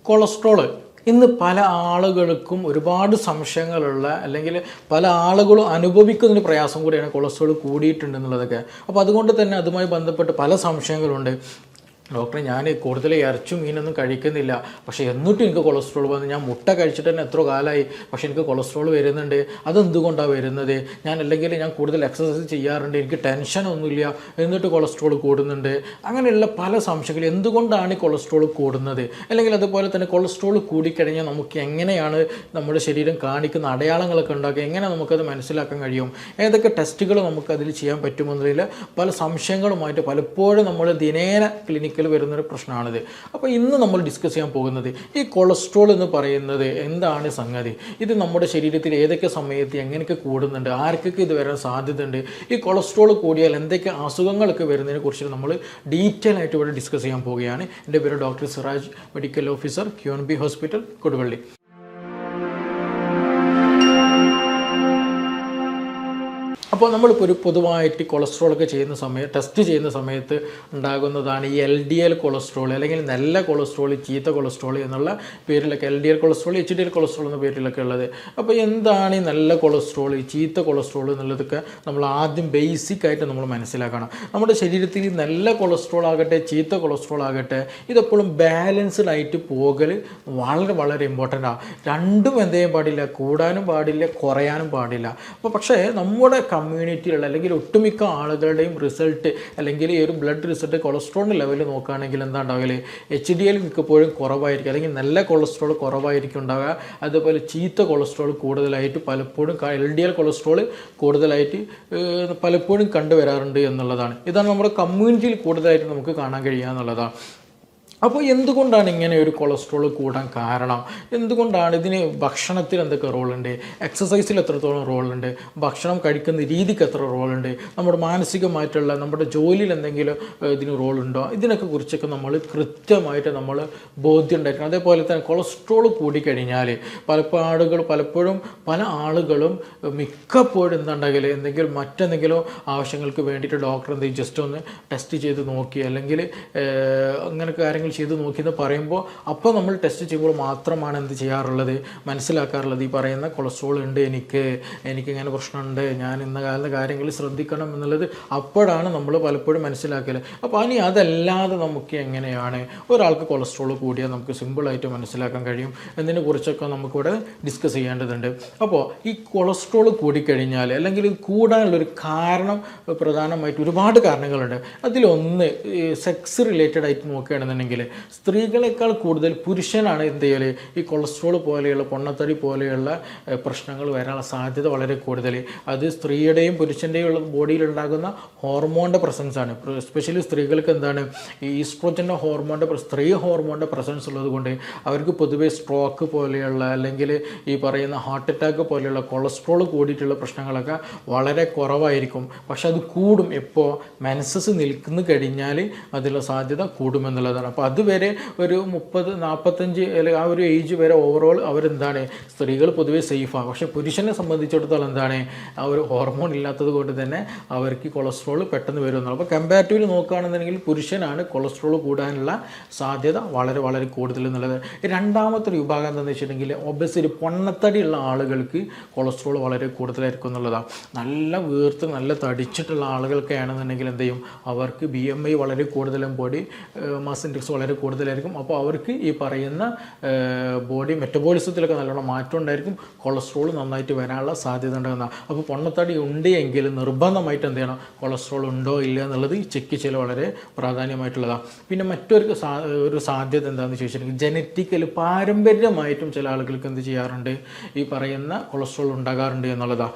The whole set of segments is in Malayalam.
കൊളസ്ട്രോള് ഇന്ന് പല ആളുകൾക്കും ഒരുപാട് സംശയങ്ങളുള്ള അല്ലെങ്കിൽ പല ആളുകളും അനുഭവിക്കുന്നൊരു പ്രയാസം കൂടിയാണ് കൊളസ്ട്രോൾ കൂടിയിട്ടുണ്ടെന്നുള്ളതൊക്കെ. അപ്പോൾ അതുകൊണ്ട് തന്നെ അതുമായി ബന്ധപ്പെട്ട് പല സംശയങ്ങളുണ്ട്. ഡോക്ടറെ, ഞാൻ കൂടുതൽ ഇറച്ചും മീനൊന്നും കഴിക്കുന്നില്ല, പക്ഷേ എന്നിട്ടും എനിക്ക് കൊളസ്ട്രോൾ വന്നു. ഞാൻ മുട്ട കഴിച്ചിട്ട് തന്നെ എത്ര കാലമായി, പക്ഷേ എനിക്ക് കൊളസ്ട്രോൾ വരുന്നുണ്ട്. അതെന്തുകൊണ്ടാണ് വരുന്നത്? അല്ലെങ്കിൽ ഞാൻ കൂടുതൽ എക്സസൈസ് ചെയ്യാറുണ്ട്, എനിക്ക് ടെൻഷനൊന്നുമില്ല, എന്നിട്ട് കൊളസ്ട്രോൾ കൂടുന്നുണ്ട്. അങ്ങനെയുള്ള പല സംശയങ്ങൾ. എന്തുകൊണ്ടാണ് ഈ കൊളസ്ട്രോൾ കൂടുന്നത്? അല്ലെങ്കിൽ അതുപോലെ തന്നെ കൊളസ്ട്രോൾ കൂടിക്കഴിഞ്ഞാൽ നമുക്ക് എങ്ങനെയാണ് നമ്മുടെ ശരീരം കാണിക്കുന്ന അടയാളങ്ങളൊക്കെ ഉണ്ടാക്കുക, എങ്ങനെ നമുക്കത് മനസ്സിലാക്കാൻ കഴിയും, ഏതൊക്കെ ടെസ്റ്റുകൾ നമുക്കതിൽ ചെയ്യാൻ പറ്റുമെന്നതിൽ പല സംശയങ്ങളുമായിട്ട് പലപ്പോഴും നമ്മൾ ദിനേന ക്ലിനിക്കിൽ വരുന്നൊരു പ്രശ്നമാണിത്. അപ്പോൾ ഇന്ന് നമ്മൾ ഡിസ്കസ് ചെയ്യാൻ പോകുന്നത് ഈ കൊളസ്ട്രോൾ എന്ന് പറയുന്നത് എന്താണ് സംഗതി, ഇത് നമ്മുടെ ശരീരത്തിൽ ഏതൊക്കെ സമയത്ത് എങ്ങനെയൊക്കെ കൂടുന്നുണ്ട്, ആർക്കൊക്കെ ഇത് വരാൻ സാധ്യതയുണ്ട്, ഈ കൊളസ്ട്രോൾ കൂടിയാൽ എന്തൊക്കെ അസുഖങ്ങളൊക്കെ വരുന്നതിനെ കുറിച്ച് നമ്മൾ ഡീറ്റെയിൽ ആയിട്ട് ഇവിടെ ഡിസ്കസ് ചെയ്യാൻ പോവുകയാണ്. എൻ്റെ പേര് doctor Siraj, medical officer, QNB hospital, Koduvally. അപ്പോൾ നമ്മളിപ്പോൾ ഒരു പൊതുവായിട്ട് കൊളസ്ട്രോളൊക്കെ ടെസ്റ്റ് ചെയ്യുന്ന സമയത്ത് ഉണ്ടാകുന്നതാണ് ഈ LDL കൊളസ്ട്രോൾ, അല്ലെങ്കിൽ നല്ല കൊളസ്ട്രോൾ, ചീത്ത കൊളസ്ട്രോൾ എന്നുള്ള പേരിലൊക്കെ, LDL കൊളസ്ട്രോൾ, HDL കൊളസ്ട്രോൾ എന്ന പേരിലൊക്കെ ഉള്ളത്. അപ്പോൾ എന്താണ് ഈ നല്ല കൊളസ്ട്രോൾ, ഈ ചീത്ത കൊളസ്ട്രോൾ എന്നുള്ളതൊക്കെ നമ്മൾ ആദ്യം ബേസിക്കായിട്ട് നമ്മൾ മനസ്സിലാക്കണം. നമ്മുടെ ശരീരത്തിൽ നല്ല കൊളസ്ട്രോൾ ആകട്ടെ ചീത്ത കൊളസ്ട്രോൾ ആകട്ടെ, ഇതെപ്പോഴും ബാലൻസ്ഡ് ആയിട്ട് പോകൽ വളരെ വളരെ ഇമ്പോർട്ടൻ്റ് ആണ്. രണ്ടും എന്ത് ചെയ്യാൻ പാടില്ല, കൂടാനും പാടില്ല, കുറയാനും പാടില്ല. അപ്പോൾ പക്ഷേ നമ്മുടെ കമ്മ്യൂണിറ്റിയിലുള്ള അല്ലെങ്കിൽ ഒട്ടുമിക്ക ആളുകളുടെയും റിസൾട്ട്, അല്ലെങ്കിൽ ഈ ഒരു ബ്ലഡ് റിസൾട്ട് കൊളസ്ട്രോളിൻ്റെ ലെവൽ നോക്കുകയാണെങ്കിൽ എന്താ ഉണ്ടാവില്ല, HDL മിക്കപ്പോഴും കുറവായിരിക്കും, അല്ലെങ്കിൽ നല്ല കൊളസ്ട്രോൾ കുറവായിരിക്കും ഉണ്ടാവുക. അതുപോലെ ചീത്ത കൊളസ്ട്രോൾ കൂടുതലായിട്ട് പലപ്പോഴും LDL കൊളസ്ട്രോൾ കൂടുതലായിട്ട് പലപ്പോഴും കണ്ടുവരാറുണ്ട് എന്നുള്ളതാണ്. ഇതാണ് നമ്മുടെ കമ്മ്യൂണിറ്റിയിൽ കൂടുതലായിട്ട് നമുക്ക് കാണാൻ കഴിയുക എന്നുള്ളതാണ്. അപ്പോൾ എന്തുകൊണ്ടാണ് ഇങ്ങനെ ഒരു കൊളസ്ട്രോൾ കൂടാൻ കാരണം? എന്തുകൊണ്ടാണ്? ഇതിന് ഭക്ഷണത്തിൽ എന്തൊക്കെ റോളുണ്ട്, എക്സസൈസിൽ എത്രത്തോളം റോളുണ്ട്, ഭക്ഷണം കഴിക്കുന്ന രീതിക്ക് എത്ര റോളുണ്ട്, നമ്മുടെ മാനസികമായിട്ടുള്ള നമ്മുടെ ജോലിയിൽ എന്തെങ്കിലും ഇതിന് റോളുണ്ടോ, ഇതിനൊക്കെ കുറിച്ചൊക്കെ നമ്മൾ കൃത്യമായിട്ട് നമ്മൾ ബോധ്യം ഉണ്ടാക്കണം. അതേപോലെ തന്നെ കൊളസ്ട്രോൾ കൂടിക്കഴിഞ്ഞാൽ പലപ്പോഴും പല ആളുകളും മിക്കപ്പോഴും എന്താണ്ടെങ്കിൽ മറ്റെന്തെങ്കിലും ആവശ്യങ്ങൾക്ക് വേണ്ടിയിട്ട് ഡോക്ടർ എന്തെങ്കിലും ജസ്റ്റ് ഒന്ന് ടെസ്റ്റ് ചെയ്ത് നോക്കി, അല്ലെങ്കിൽ അങ്ങനെ കാര്യങ്ങൾ ചെയ്ത് നോക്കിയെന്ന് പറയുമ്പോൾ അപ്പോൾ നമ്മൾ ടെസ്റ്റ് ചെയ്യുമ്പോൾ മാത്രമാണ് എന്ത് ചെയ്യാറുള്ളത്, മനസ്സിലാക്കാറുള്ളത് ഈ പറയുന്ന കൊളസ്ട്രോൾ ഉണ്ട്, എനിക്കിങ്ങനെ പ്രശ്നമുണ്ട്, ഞാൻ ഇന്ന കാലത്തെ കാര്യങ്ങൾ ശ്രദ്ധിക്കണം എന്നുള്ളത് അപ്പോഴാണ് നമ്മൾ പലപ്പോഴും മനസ്സിലാക്കൽ. അപ്പോൾ അതല്ലാതെ നമുക്ക് എങ്ങനെയാണ് ഒരാൾക്ക് കൊളസ്ട്രോൾ കൂടിയാൽ നമുക്ക് സിമ്പിളായിട്ട് മനസ്സിലാക്കാൻ കഴിയും എന്നതിനെ കുറിച്ചൊക്കെ നമുക്കിവിടെ ഡിസ്കസ് ചെയ്യേണ്ടതുണ്ട്. അപ്പോൾ ഈ കൊളസ്ട്രോൾ കൂടിക്കഴിഞ്ഞാൽ, അല്ലെങ്കിൽ ഇത് കൂടാനുള്ളൊരു കാരണം പ്രധാനമായിട്ട് ഒരുപാട് കാരണങ്ങളുണ്ട്. അതിലൊന്ന് സെക്സ് റിലേറ്റഡ് ആയിട്ട് നോക്കുകയാണെന്നുണ്ടെങ്കിൽ സ്ത്രീകളെക്കാൾ കൂടുതൽ പുരുഷനാണ് എന്ത് ചെയ്യൽ, ഈ കൊളസ്ട്രോൾ പോലെയുള്ള പൊണ്ണത്തടി പോലെയുള്ള പ്രശ്നങ്ങൾ വരാനുള്ള സാധ്യത വളരെ കൂടുതൽ. അത് സ്ത്രീയുടെയും പുരുഷൻ്റെയും ബോഡിയിലുണ്ടാകുന്ന ഹോർമോണിൻ്റെ പ്രസൻസ് ആണ്. എസ്പെഷ്യലി സ്ത്രീകൾക്ക് എന്താണ് ഈ ഈസ്ട്രോജൻ്റെ സ്ത്രീ ഹോർമോണിൻ്റെ പ്രസൻസ് ഉള്ളത് കൊണ്ട് അവർക്ക് പൊതുവേ സ്ട്രോക്ക് പോലെയുള്ള, അല്ലെങ്കിൽ ഈ പറയുന്ന ഹാർട്ട് അറ്റാക്ക് പോലെയുള്ള കൊളസ്ട്രോൾ കൂടിയിട്ടുള്ള പ്രശ്നങ്ങളൊക്കെ വളരെ കുറവായിരിക്കും. പക്ഷെ അത് കൂടും എപ്പോൾ മെൻസസ് നിൽക്കുന്നു കഴിഞ്ഞാൽ അതിലുള്ള സാധ്യത കൂടുമെന്നുള്ളതാണ്. അപ്പോൾ അതുവരെ ഒരു 30-45 അല്ലെങ്കിൽ ആ ഒരു ഏജ് വരെ ഓവറോൾ അവരെന്താണ്, സ്ത്രീകൾ പൊതുവെ സേഫാണ്. പക്ഷേ പുരുഷനെ സംബന്ധിച്ചിടത്തോളം എന്താണ്, ആ ഒരു ഹോർമോൺ ഇല്ലാത്തത് കൊണ്ട് തന്നെ അവർക്ക് കൊളസ്ട്രോൾ പെട്ടെന്ന് വരുമെന്നാണ്. അപ്പോൾ കമ്പാരിറ്റീവ്ലി നോക്കുകയാണെന്നുണ്ടെങ്കിൽ പുരുഷനാണ് കൊളസ്ട്രോൾ കൂടാനുള്ള സാധ്യത വളരെ വളരെ കൂടുതൽ എന്നുള്ളത്. രണ്ടാമത്തെ ഒരു വിഭാഗം എന്താണെന്ന് വെച്ചിട്ടുണ്ടെങ്കിൽ ഒബസിറ്റി, പൊണ്ണത്തടിയുള്ള ആളുകൾക്ക് കൊളസ്ട്രോൾ വളരെ കൂടുതലായിരിക്കും എന്നുള്ളതാണ്. നല്ല വീർത്ത് നല്ല തടിച്ചിട്ടുള്ള ആളുകൾക്ക് ആണെന്നുണ്ടെങ്കിൽ എന്ത് ചെയ്യും, അവർക്ക് BMI വളരെ കൂടുതലും ബോഡി മാസ് ഇൻഡെക്സ് വളരെ കൂടുതലായിരിക്കും. അപ്പോൾ അവർക്ക് ഈ പറയുന്ന ബോഡി മെറ്റബോളിസത്തിലൊക്കെ നല്ലോണം മാറ്റം ഉണ്ടായിരിക്കും, കൊളസ്ട്രോൾ നന്നായിട്ട് വരാനുള്ള സാധ്യത ഉണ്ടാകുന്നതാണ്. അപ്പോൾ പൊണ്ണത്തടി ഉണ്ട് എങ്കിൽ നിർബന്ധമായിട്ട് എന്ത് ചെയ്യണം, കൊളസ്ട്രോൾ ഉണ്ടോ ഇല്ല എന്നുള്ളത് ചെക്ക് ചെയ്യൽ വളരെ പ്രാധാന്യമായിട്ടുള്ളതാണ്. പിന്നെ ഒരു സാധ്യത എന്താണെന്ന് ചോദിച്ചിട്ടുണ്ടെങ്കിൽ ജനറ്റിക്കൽ, പാരമ്പര്യമായിട്ടും ചില ആളുകൾക്ക് എന്ത് ചെയ്യാറുണ്ട്, ഈ പറയുന്ന കൊളസ്ട്രോൾ ഉണ്ടാകാറുണ്ട് എന്നുള്ളതാണ്.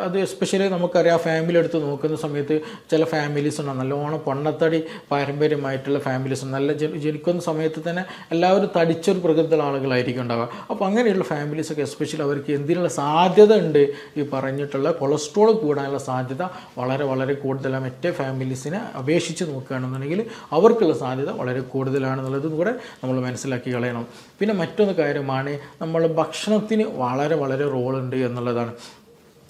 അത് എസ്പെഷ്യലി നമുക്കറിയാം, ഫാമിലി എടുത്ത് നോക്കുന്ന സമയത്ത് ചില ഫാമിലീസ് ഉണ്ടാകും നല്ലോണം പൊണ്ണത്തടി പാരമ്പര്യമായിട്ടുള്ള ഫാമിലീസ്, നല്ല ജനിക്കുന്ന സമയത്ത് തന്നെ എല്ലാവരും തടിച്ചൊരു പ്രകൃതിയുള്ള ആളുകളായിരിക്കും ഉണ്ടാവുക. അപ്പോൾ അങ്ങനെയുള്ള ഫാമിലീസൊക്കെ എസ്പെഷ്യലി അവർക്ക് എന്തിനുള്ള സാധ്യത ഉണ്ട്, ഈ പറഞ്ഞിട്ടുള്ള കൊളസ്ട്രോൾ കൂടാനുള്ള സാധ്യത വളരെ വളരെ കൂടുതലാണ്. മറ്റേ ഫാമിലീസിനെ അപേക്ഷിച്ച് നോക്കുകയാണെന്നുണ്ടെങ്കിൽ അവർക്കുള്ള സാധ്യത വളരെ കൂടുതലാണെന്നുള്ളതും കൂടെ നമ്മൾ മനസ്സിലാക്കി കളയണം. പിന്നെ മറ്റൊരു കാര്യമാണ്, നമ്മൾ ഭക്ഷണത്തിന് വളരെ വളരെ റോളുണ്ട് എന്നുള്ളതാണ്.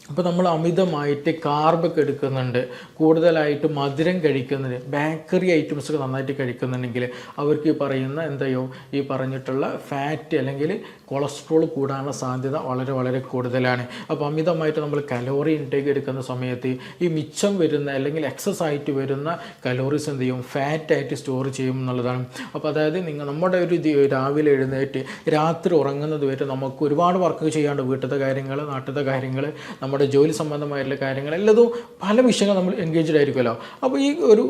അപ്പോൾ നമ്മൾ അമിതമായിട്ട് കാർബൊക്കെ എടുക്കുന്നുണ്ട്, കൂടുതലായിട്ട് മധുരം കഴിക്കുന്നുണ്ട്, ബേക്കറി ഐറ്റംസൊക്കെ നന്നായിട്ട് കഴിക്കുന്നുണ്ടെങ്കിൽ അവർക്ക് ഈ പറയുന്ന എന്തെയോ ഈ പറഞ്ഞിട്ടുള്ള ഫാറ്റ് അല്ലെങ്കിൽ കൊളസ്ട്രോൾ കൂടാനുള്ള സാധ്യത വളരെ വളരെ കൂടുതലാണ്. അപ്പോൾ അമിതമായിട്ട് നമ്മൾ കലോറി ഇൻടേക്ക് എടുക്കുന്ന സമയത്ത് ഈ മിച്ചം വരുന്ന അല്ലെങ്കിൽ എക്സസ് ആയിട്ട് വരുന്ന കലോറീസ് എന്ത് ചെയ്യും, ഫാറ്റായിട്ട് സ്റ്റോർ ചെയ്യും എന്നുള്ളതാണ്. അപ്പോൾ അതായത് നമ്മുടെ ഒരു രാവിലെ എഴുന്നേറ്റ് രാത്രി ഉറങ്ങുന്നത് വരെ നമുക്ക് ഒരുപാട് വർക്ക് ചെയ്യാണ്ട്, വീട്ടിലത്തെ കാര്യങ്ങൾ, നാട്ടിലത്തെ കാര്യങ്ങൾ, നമ്മുടെ ജോലി സംബന്ധമായിട്ടുള്ള കാര്യങ്ങൾ എല്ലതും പല വിഷയങ്ങൾ നമ്മൾ എൻഗേജ്ഡ് ആയിരിക്കുമല്ലോ. അപ്പോൾ ഈ ഒരു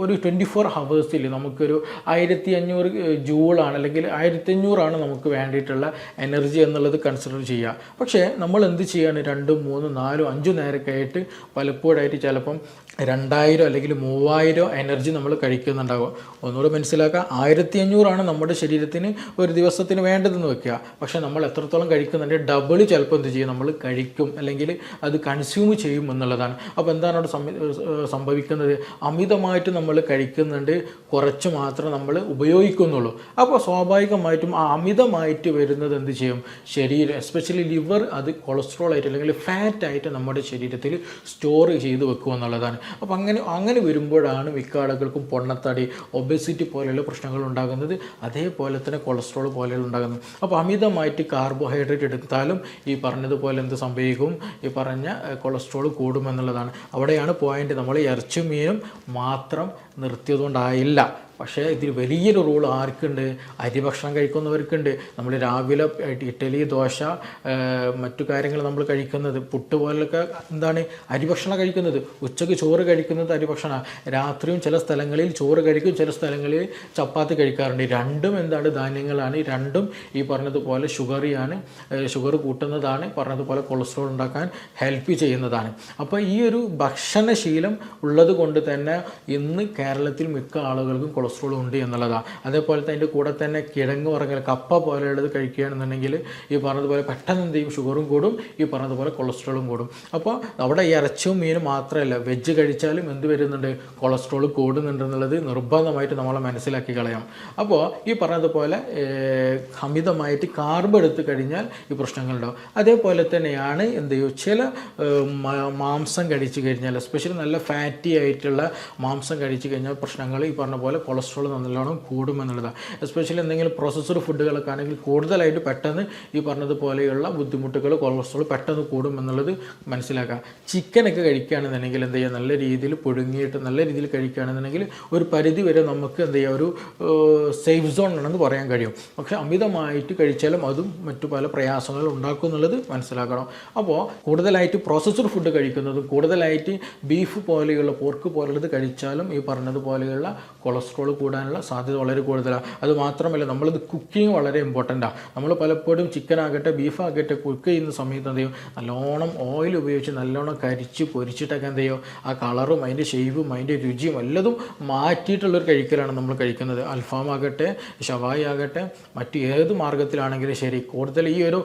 24 ഹവേഴ്സിൽ നമുക്കൊരു 1500 ജൂളാണ് അല്ലെങ്കിൽ 1500 നമുക്ക് വേണ്ടിയിട്ടുള്ള എനർജി എന്നുള്ളത് കൺസിഡർ ചെയ്യുക. പക്ഷേ നമ്മൾ എന്ത് ചെയ്യാണ്, 2, 3, 4, 5 നേരമൊക്കെ ആയിട്ട് പലപ്പോഴായിട്ട് ചിലപ്പം 2000 അല്ലെങ്കിൽ 3000 എനർജി നമ്മൾ കഴിക്കുന്നുണ്ടാകും. ഒന്നുകൂടെ മനസ്സിലാക്കുക, 1500 നമ്മുടെ ശരീരത്തിന് ഒരു ദിവസത്തിന് വേണ്ടതെന്ന് വെക്കുക. പക്ഷേ നമ്മൾ എത്രത്തോളം കഴിക്കുന്നുണ്ട് ഡബിൾ ചിലപ്പോൾ എന്ത് ചെയ്യും, നമ്മൾ കഴിക്കും അല്ലെങ്കിൽ അത് കൺസ്യൂം ചെയ്യും എന്നുള്ളതാണ്. അപ്പോൾ എന്താണ് അവിടെ സംഭവിക്കുന്നത്, അമിതമായിട്ട് നമ്മൾ കഴിക്കുന്നുണ്ട്, കുറച്ച് മാത്രം നമ്മൾ ഉപയോഗിക്കുന്നുള്ളൂ. അപ്പോൾ സ്വാഭാവികമായിട്ടും ആ അമിതമായിട്ട് വരുന്നത് എന്ത് ചെയ്യും, ശരീരം എസ്പെഷ്യലി ലിവർ അത് കൊളസ്ട്രോൾ ആയിട്ട് അല്ലെങ്കിൽ ഫാറ്റായിട്ട് നമ്മുടെ ശരീരത്തിൽ സ്റ്റോർ ചെയ്ത് വെക്കുക എന്നുള്ളതാണ്. അപ്പോൾ അങ്ങനെ വരുമ്പോഴാണ് മിക്ക ആളുകൾക്കും പൊണ്ണത്തടി, ഒബേസിറ്റി പോലെയുള്ള പ്രശ്നങ്ങൾ ഉണ്ടാകുന്നത്, അതേപോലെ തന്നെ കൊളസ്ട്രോൾ പോലെയുള്ള ഉണ്ടാകുന്നത്. അപ്പോൾ അമിതമായിട്ട് കാർബോഹൈഡ്രേറ്റ് എടുത്താലും ഈ പറഞ്ഞതുപോലെ എന്ത് സംഭവിക്കും, ഈ പറഞ്ഞ കൊളസ്ട്രോൾ കൂടുമെന്നുള്ളതാണ്. അവിടെയാണ് പോയിന്റ്. നമ്മൾ ഇറച്ചും മീനും മാത്രം നിർത്തിയതുകൊണ്ടായില്ല. പക്ഷേ ഇതിൽ വലിയൊരു റോൾ ആർക്കുണ്ട്, അരിഭക്ഷണം കഴിക്കുന്നവർക്കുണ്ട്. നമ്മൾ രാവിലെ ഇഡ്ഡലി, ദോശ, മറ്റു കാര്യങ്ങൾ നമ്മൾ കഴിക്കുന്നത്, പുട്ട് പോലൊക്കെ എന്താണ് അരിഭക്ഷണം കഴിക്കുന്നത്. ഉച്ചയ്ക്ക് ചോറ് കഴിക്കുന്നത് അരിഭക്ഷണം, രാത്രിയും ചില സ്ഥലങ്ങളിൽ ചോറ് കഴിക്കും, ചില സ്ഥലങ്ങളിൽ ചപ്പാത്തി കഴിക്കാറുണ്ട്. രണ്ടും എന്താണ് ധാന്യങ്ങളാണ്. രണ്ടും ഈ പറഞ്ഞതുപോലെ ഷുഗർ കൂട്ടുന്നതാണ്, പറഞ്ഞതുപോലെ കൊളസ്ട്രോൾ ഉണ്ടാക്കാൻ ഹെൽപ്പ് ചെയ്യുന്നതാണ്. അപ്പോൾ ഈ ഒരു ഭക്ഷണശീലം ഉള്ളത് കൊണ്ട് തന്നെ ഇന്ന് കേരളത്തിൽ മിക്ക ആളുകൾക്കും കൊളസ്ട്രോൾ ഉണ്ട് എന്നുള്ളതാണ്. അതേപോലെ തന്നെ അതിൻ്റെ കൂടെ തന്നെ കിഴങ്ങ് വർഗ്ഗങ്ങൾ, കപ്പ പോലെയുള്ളത് കഴിക്കുകയാണെന്നുണ്ടെങ്കിൽ ഈ പറഞ്ഞതുപോലെ പെട്ടെന്ന് എന്ത് ചെയ്യും, ഷുഗറും കൂടും, ഈ പറഞ്ഞതുപോലെ കൊളസ്ട്രോളും കൂടും. അപ്പോൾ അവിടെ ഇറച്ചിയും മീനും മാത്രമല്ല, വെജ് കഴിച്ചാലും എന്ത് വരുന്നുണ്ട്, കൊളസ്ട്രോൾ കൂടുന്നുണ്ടെന്നുള്ളത് നിർബന്ധമായിട്ട് നമ്മൾ മനസ്സിലാക്കി കളയാം. അപ്പോൾ ഈ പറഞ്ഞതുപോലെ അമിതമായിട്ട് കാർബ് എടുത്തു കഴിഞ്ഞാൽ ഈ പ്രശ്നങ്ങളുണ്ടാവും. അതേപോലെ തന്നെയാണ് എന്ത് ചെയ്യും, ചില മാംസം കഴിച്ചു കഴിഞ്ഞാൽ, എസ്പെഷ്യലി നല്ല ഫാറ്റി ആയിട്ടുള്ള മാംസം കഴിച്ചു കഴിഞ്ഞാൽ പ്രശ്നങ്ങൾ ഈ പറഞ്ഞ പോലെ കൊളസ്ട്രോൾ നല്ലോണം കൂടുമെന്നുള്ളതാണ്. എസ്പെഷ്യലി എന്തെങ്കിലും പ്രോസസ്ഡ് ഫുഡുകളൊക്കെ ആണെങ്കിൽ കൂടുതലായിട്ട് പെട്ടെന്ന് ഈ പറഞ്ഞതുപോലെയുള്ള ബുദ്ധിമുട്ടുകൾ, കൊളസ്ട്രോൾ പെട്ടെന്ന് കൂടുമെന്നുള്ളത് മനസ്സിലാക്കുക. ചിക്കനൊക്കെ കഴിക്കുകയാണെന്നുണ്ടെങ്കിൽ എന്ത് ചെയ്യുക, നല്ല രീതിയിൽ പുഴുങ്ങിയിട്ട് നല്ല രീതിയിൽ കഴിക്കുകയാണെന്നുണ്ടെങ്കിൽ ഒരു പരിധി വരെ നമുക്ക് എന്ത് ചെയ്യുക, ഒരു സേഫ് സോൺ ആണെന്ന് പറയാൻ കഴിയും. പക്ഷേ അമിതമായിട്ട് കഴിച്ചാലും അതും മറ്റു പല പ്രയാസങ്ങൾ ഉണ്ടാക്കും എന്നുള്ളത് മനസ്സിലാക്കണം. അപ്പോൾ കൂടുതലായിട്ട് പ്രോസസ്ഡ് ഫുഡ് കഴിക്കുന്നതും കൂടുതലായിട്ട് ബീഫ് പോലെയുള്ള, പോർക്ക് പോലുള്ളത് കഴിച്ചാലും ഈ പറഞ്ഞതുപോലെയുള്ള കൊളസ്ട്രോൾ കൂടാനുള്ള സാധ്യത വളരെ കൂടുതലാണ്. അത് മാത്രമല്ല നമ്മളിത് കുക്കിങ് വളരെ ഇമ്പോർട്ടൻ്റാണ്. നമ്മൾ പലപ്പോഴും ചിക്കൻ ആകട്ടെ ബീഫാകട്ടെ കുക്ക് ചെയ്യുന്ന സമയത്ത് എന്ത് ചെയ്യും, നല്ലോണം ഓയിൽ ഉപയോഗിച്ച് നല്ലോണം കരിച്ച് പൊരിച്ചിട്ടൊക്കെ എന്ത് ചെയ്യും, ആ കളറും അതിൻ്റെ ഷേപ്പും അതിൻ്റെ രുചിയും എല്ലതും മാറ്റിയിട്ടുള്ളൊരു കഴിക്കലാണ് നമ്മൾ കഴിക്കുന്നത്. അൽഫാം ആകട്ടെ, ഷവായി ആകട്ടെ, മറ്റു ഏത് മാർഗത്തിലാണെങ്കിലും ശരി, കൂടുതൽ ഈ ഒരു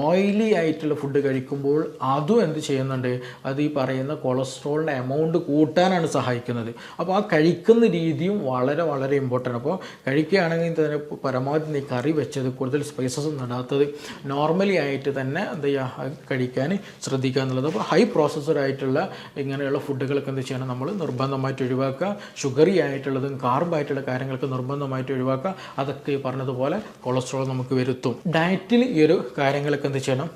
ഓയിലി ആയിട്ടുള്ള ഫുഡ് കഴിക്കുമ്പോൾ അതും എന്ത് ചെയ്യുന്നുണ്ട്, അത് ഈ പറയുന്ന കൊളസ്ട്രോളിൻ്റെ എമൗണ്ട് കൂട്ടാനാണ് സഹായിക്കുന്നത്. അപ്പോൾ ആ കഴിക്കുന്ന രീതിയും വളരെ വളരെ ഇമ്പോർട്ടൻ്റ്. അപ്പോൾ കഴിക്കുകയാണെങ്കിൽ തന്നെ പരമാവധി കറി വെച്ചത്, കൂടുതൽ സ്പൈസസ് നടാത്തത്, നോർമലി ആയിട്ട് തന്നെ എന്ത് ചെയ്യുക, കഴിക്കാൻ ശ്രദ്ധിക്കുക എന്നുള്ളത്. അപ്പോൾ ഹൈ പ്രോസസ്സഡ് ആയിട്ടുള്ള ഇങ്ങനെയുള്ള ഫുഡുകളൊക്കെ എന്ത് ചെയ്യണം, നമ്മൾ നിർബന്ധമായിട്ട് ഒഴിവാക്കുക. ഷുഗറി ആയിട്ടുള്ളതും കാർബായിട്ടുള്ള കാര്യങ്ങളൊക്കെ നിർബന്ധമായിട്ട് ഒഴിവാക്കുക. അതൊക്കെ ഈ പറഞ്ഞതുപോലെ കൊളസ്ട്രോൾ നമുക്ക് വരുത്തും. ഡയറ്റിൽ ഈ ഒരു കാര്യങ്ങളൊക്കെ എന്ത് ചെയ്യണം,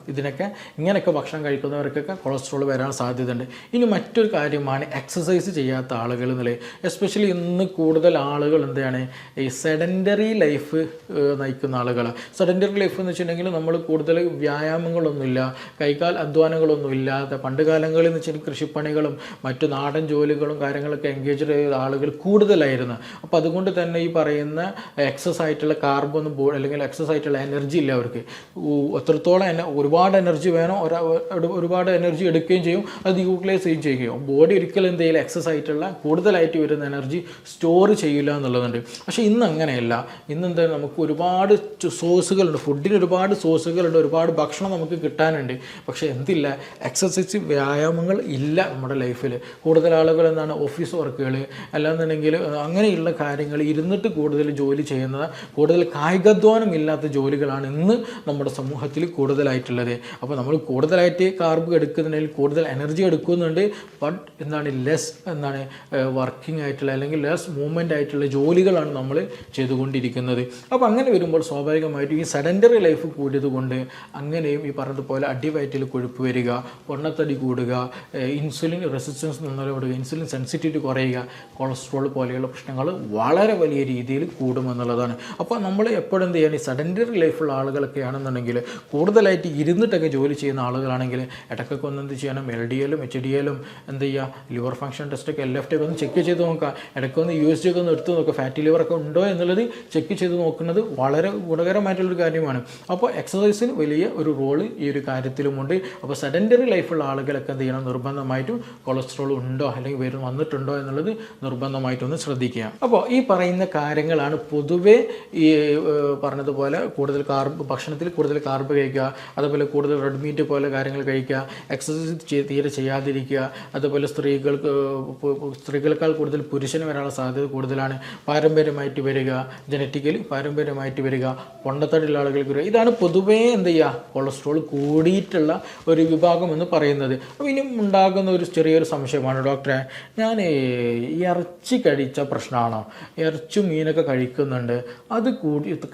ഇങ്ങനെയൊക്കെ ഭക്ഷണം കഴിക്കുന്നവർക്കൊക്കെ കൊളസ്ട്രോൾ വരാൻ സാധ്യതയുണ്ട്. ഇനി മറ്റൊരു കാര്യമാണ് എക്സസൈസ് ചെയ്യാത്ത ആളുകൾ എന്നുള്ളത്. എസ്പെഷ്യലി ഇന്ന് കൂടുതൽ ആളുകൾ എന്താണ് ഈ സെഡൻറ്ററി ലൈഫ് നയിക്കുന്ന ആളുകൾ. സെഡൻറ്ററി ലൈഫ് എന്ന് വെച്ചിട്ടുണ്ടെങ്കിൽ നമ്മൾ കൂടുതൽ വ്യായാമങ്ങളൊന്നുമില്ല, കൈകാൽ അധ്വാനങ്ങളൊന്നും ഇല്ലാതെ, പണ്ട് കാലങ്ങളിൽ എന്ന് വെച്ചാൽ കൃഷിപ്പണികളും മറ്റു നാടൻ ജോലികളും കാര്യങ്ങളൊക്കെ എൻഗേജ് ചെയ്ത ആളുകൾ കൂടുതലായിരുന്നു. അപ്പോൾ അതുകൊണ്ട് തന്നെ ഈ പറയുന്ന എക്സസ് ആയിട്ടുള്ള കാർബൊന്നും അല്ലെങ്കിൽ എക്സസ് ആയിട്ടുള്ള എനർജി ഇല്ല അവർക്ക്. എത്രത്തോളം ഒരുപാട് എനർജി വേണം, ഒരുപാട് എനർജി എടുക്കുകയും ചെയ്യും, അത് യൂട്ടിലൈസ് ചെയ്യുകയും ചെയ്യും. ബോഡി ഒരിക്കലും എന്തെങ്കിലും എക്സസ് ആയിട്ടുള്ള കൂടുതലായിട്ട് വരുന്ന എനർജി സ്റ്റോർ ചെയ്യില്ല കഴിയില്ല എന്നുള്ളതുണ്ട്. പക്ഷേ ഇന്ന് അങ്ങനെയല്ല. ഇന്നെന്താ നമുക്ക് ഒരുപാട് സോഴ്സുകളുണ്ട്, ഫുഡിന് ഒരുപാട് സോഴ്സുകളുണ്ട്, ഒരുപാട് ഭക്ഷണം നമുക്ക് കിട്ടാനുണ്ട്. പക്ഷേ എന്തില്ല, എക്സസൈസ് വ്യായാമങ്ങൾ ഇല്ല നമ്മുടെ ലൈഫിൽ. കൂടുതൽ ആളുകൾ എന്താണ് ഓഫീസ് വർക്കുകൾ അല്ലാന്നുണ്ടെങ്കിൽ അങ്ങനെയുള്ള കാര്യങ്ങൾ ഇരുന്നിട്ട് കൂടുതൽ ജോലി ചെയ്യുന്ന, കൂടുതൽ കായികാധ്വാനം ഇല്ലാത്ത ജോലികളാണ് ഇന്ന് നമ്മുടെ സമൂഹത്തിൽ കൂടുതലായിട്ടുള്ളത്. അപ്പോൾ നമ്മൾ കൂടുതലായിട്ട് കാർബ് എടുക്കുന്നുണ്ടെങ്കിൽ കൂടുതൽ എനർജി എടുക്കുന്നുണ്ട്, ബട്ട് എന്താണ് ലെസ് വർക്കിംഗ് ആയിട്ടുള്ള അല്ലെങ്കിൽ ലെസ് മൂവ്മെൻ്റ് ആയിട്ടുള്ള ജോലികളാണ് നമ്മൾ ചെയ്തുകൊണ്ടിരിക്കുന്നത്. അപ്പോൾ അങ്ങനെ വരുമ്പോൾ സ്വാഭാവികമായിട്ടും ഈ സെഡൻറ്ററി ലൈഫ് കൂടിയത് കൊണ്ട് അങ്ങനെയും ഈ പറഞ്ഞതുപോലെ അടിവയറ്റിൽ കൊഴുപ്പ് വരിക, പൊണ്ണത്തടി കൂടുക, ഇൻസുലിൻ റെസിസ്റ്റൻസ് നിലവിടുക, ഇൻസുലിൻ സെൻസിറ്റിവിറ്റി കുറയുക, കൊളസ്ട്രോൾ പോലെയുള്ള പ്രശ്നങ്ങൾ വളരെ വലിയ രീതിയിൽ കൂടുമെന്നുള്ളതാണ്. അപ്പോൾ നമ്മൾ എപ്പോഴും എന്ത് ചെയ്യണം, ഈ സെഡൻറ്ററി ലൈഫുള്ള ആളുകളൊക്കെ ആണെന്നുണ്ടെങ്കിൽ കൂടുതലായിട്ട് ഇരുന്നിട്ടൊക്കെ ജോലി ചെയ്യുന്ന ആളുകളാണെങ്കിൽ ഇടയ്ക്കൊക്കെ ഒന്ന് എന്ത് ചെയ്യണം, LDL-ഉം HDL-ഉം എന്ത് ചെയ്യുക, ലിവർ ഫംഗ്ഷൻ ടെസ്റ്റൊക്കെ LFT ഒക്കെ ഒന്ന് ചെക്ക് ചെയ്ത് നോക്കുക. ഇടയ്ക്കൊന്ന് USG ഒക്കെ ഒന്ന് എടുത്ത് നോക്കുക, ഫാറ്റി ലിവറൊക്കെ ഉണ്ടോ എന്നുള്ളത് ചെക്ക് ചെയ്ത് നോക്കുന്നത് വളരെ ഗുണകരമായിട്ടുള്ളൊരു കാര്യമാണ്. അപ്പോൾ എക്സസൈസിന് വലിയ ഒരു റോള് ഈ ഒരു കാര്യത്തിലുമുണ്ട്. അപ്പോൾ സെഡൻറ്ററി ലൈഫുള്ള ആളുകളൊക്കെ എന്ത് ചെയ്യണം, നിർബന്ധമായിട്ടും കൊളസ്ട്രോൾ ഉണ്ടോ അല്ലെങ്കിൽ വന്നിട്ടുണ്ടോ എന്നുള്ളത് നിർബന്ധമായിട്ടൊന്ന് ശ്രദ്ധിക്കുക. അപ്പോൾ ഈ പറയുന്ന കാര്യങ്ങളാണ് പൊതുവേ ഈ പറഞ്ഞതുപോലെ കൂടുതൽ ഭക്ഷണത്തിൽ കൂടുതൽ കാർബ് കഴിക്കുക, അതുപോലെ കൂടുതൽ റെഡ് മീറ്റ് പോലെ കാര്യങ്ങൾ കഴിക്കുക, എക്സസൈസ് തീരെ ചെയ്യാതിരിക്കുക, അതുപോലെ സ്ത്രീകളെക്കാൾ കൂടുതൽ പുരുഷന് വരാനുള്ള സാധ്യത കൂടുതലാണ്, പാരമ്പര്യമായിട്ട് വരിക, ജനറ്റിക്കലി പാരമ്പര്യമായിട്ട് വരിക, പൊണ്ണത്തടിയുള്ള ആളുകൾക്ക് വരിക. ഇതാണ് പൊതുവേ എന്ത് ചെയ്യുക, കൊളസ്ട്രോൾ കൂടിയിട്ടുള്ള ഒരു വിഭാഗം എന്ന് പറയുന്നത്. അപ്പോൾ ഇനി ഉണ്ടാകുന്ന ഒരു ചെറിയൊരു സംശയമാണ്, ഡോക്ടറെ ഞാൻ ഇറച്ചി കഴിച്ച പ്രശ്നമാണോ, ഇറച്ചി മീനൊക്കെ കഴിക്കുന്നുണ്ട്, അത്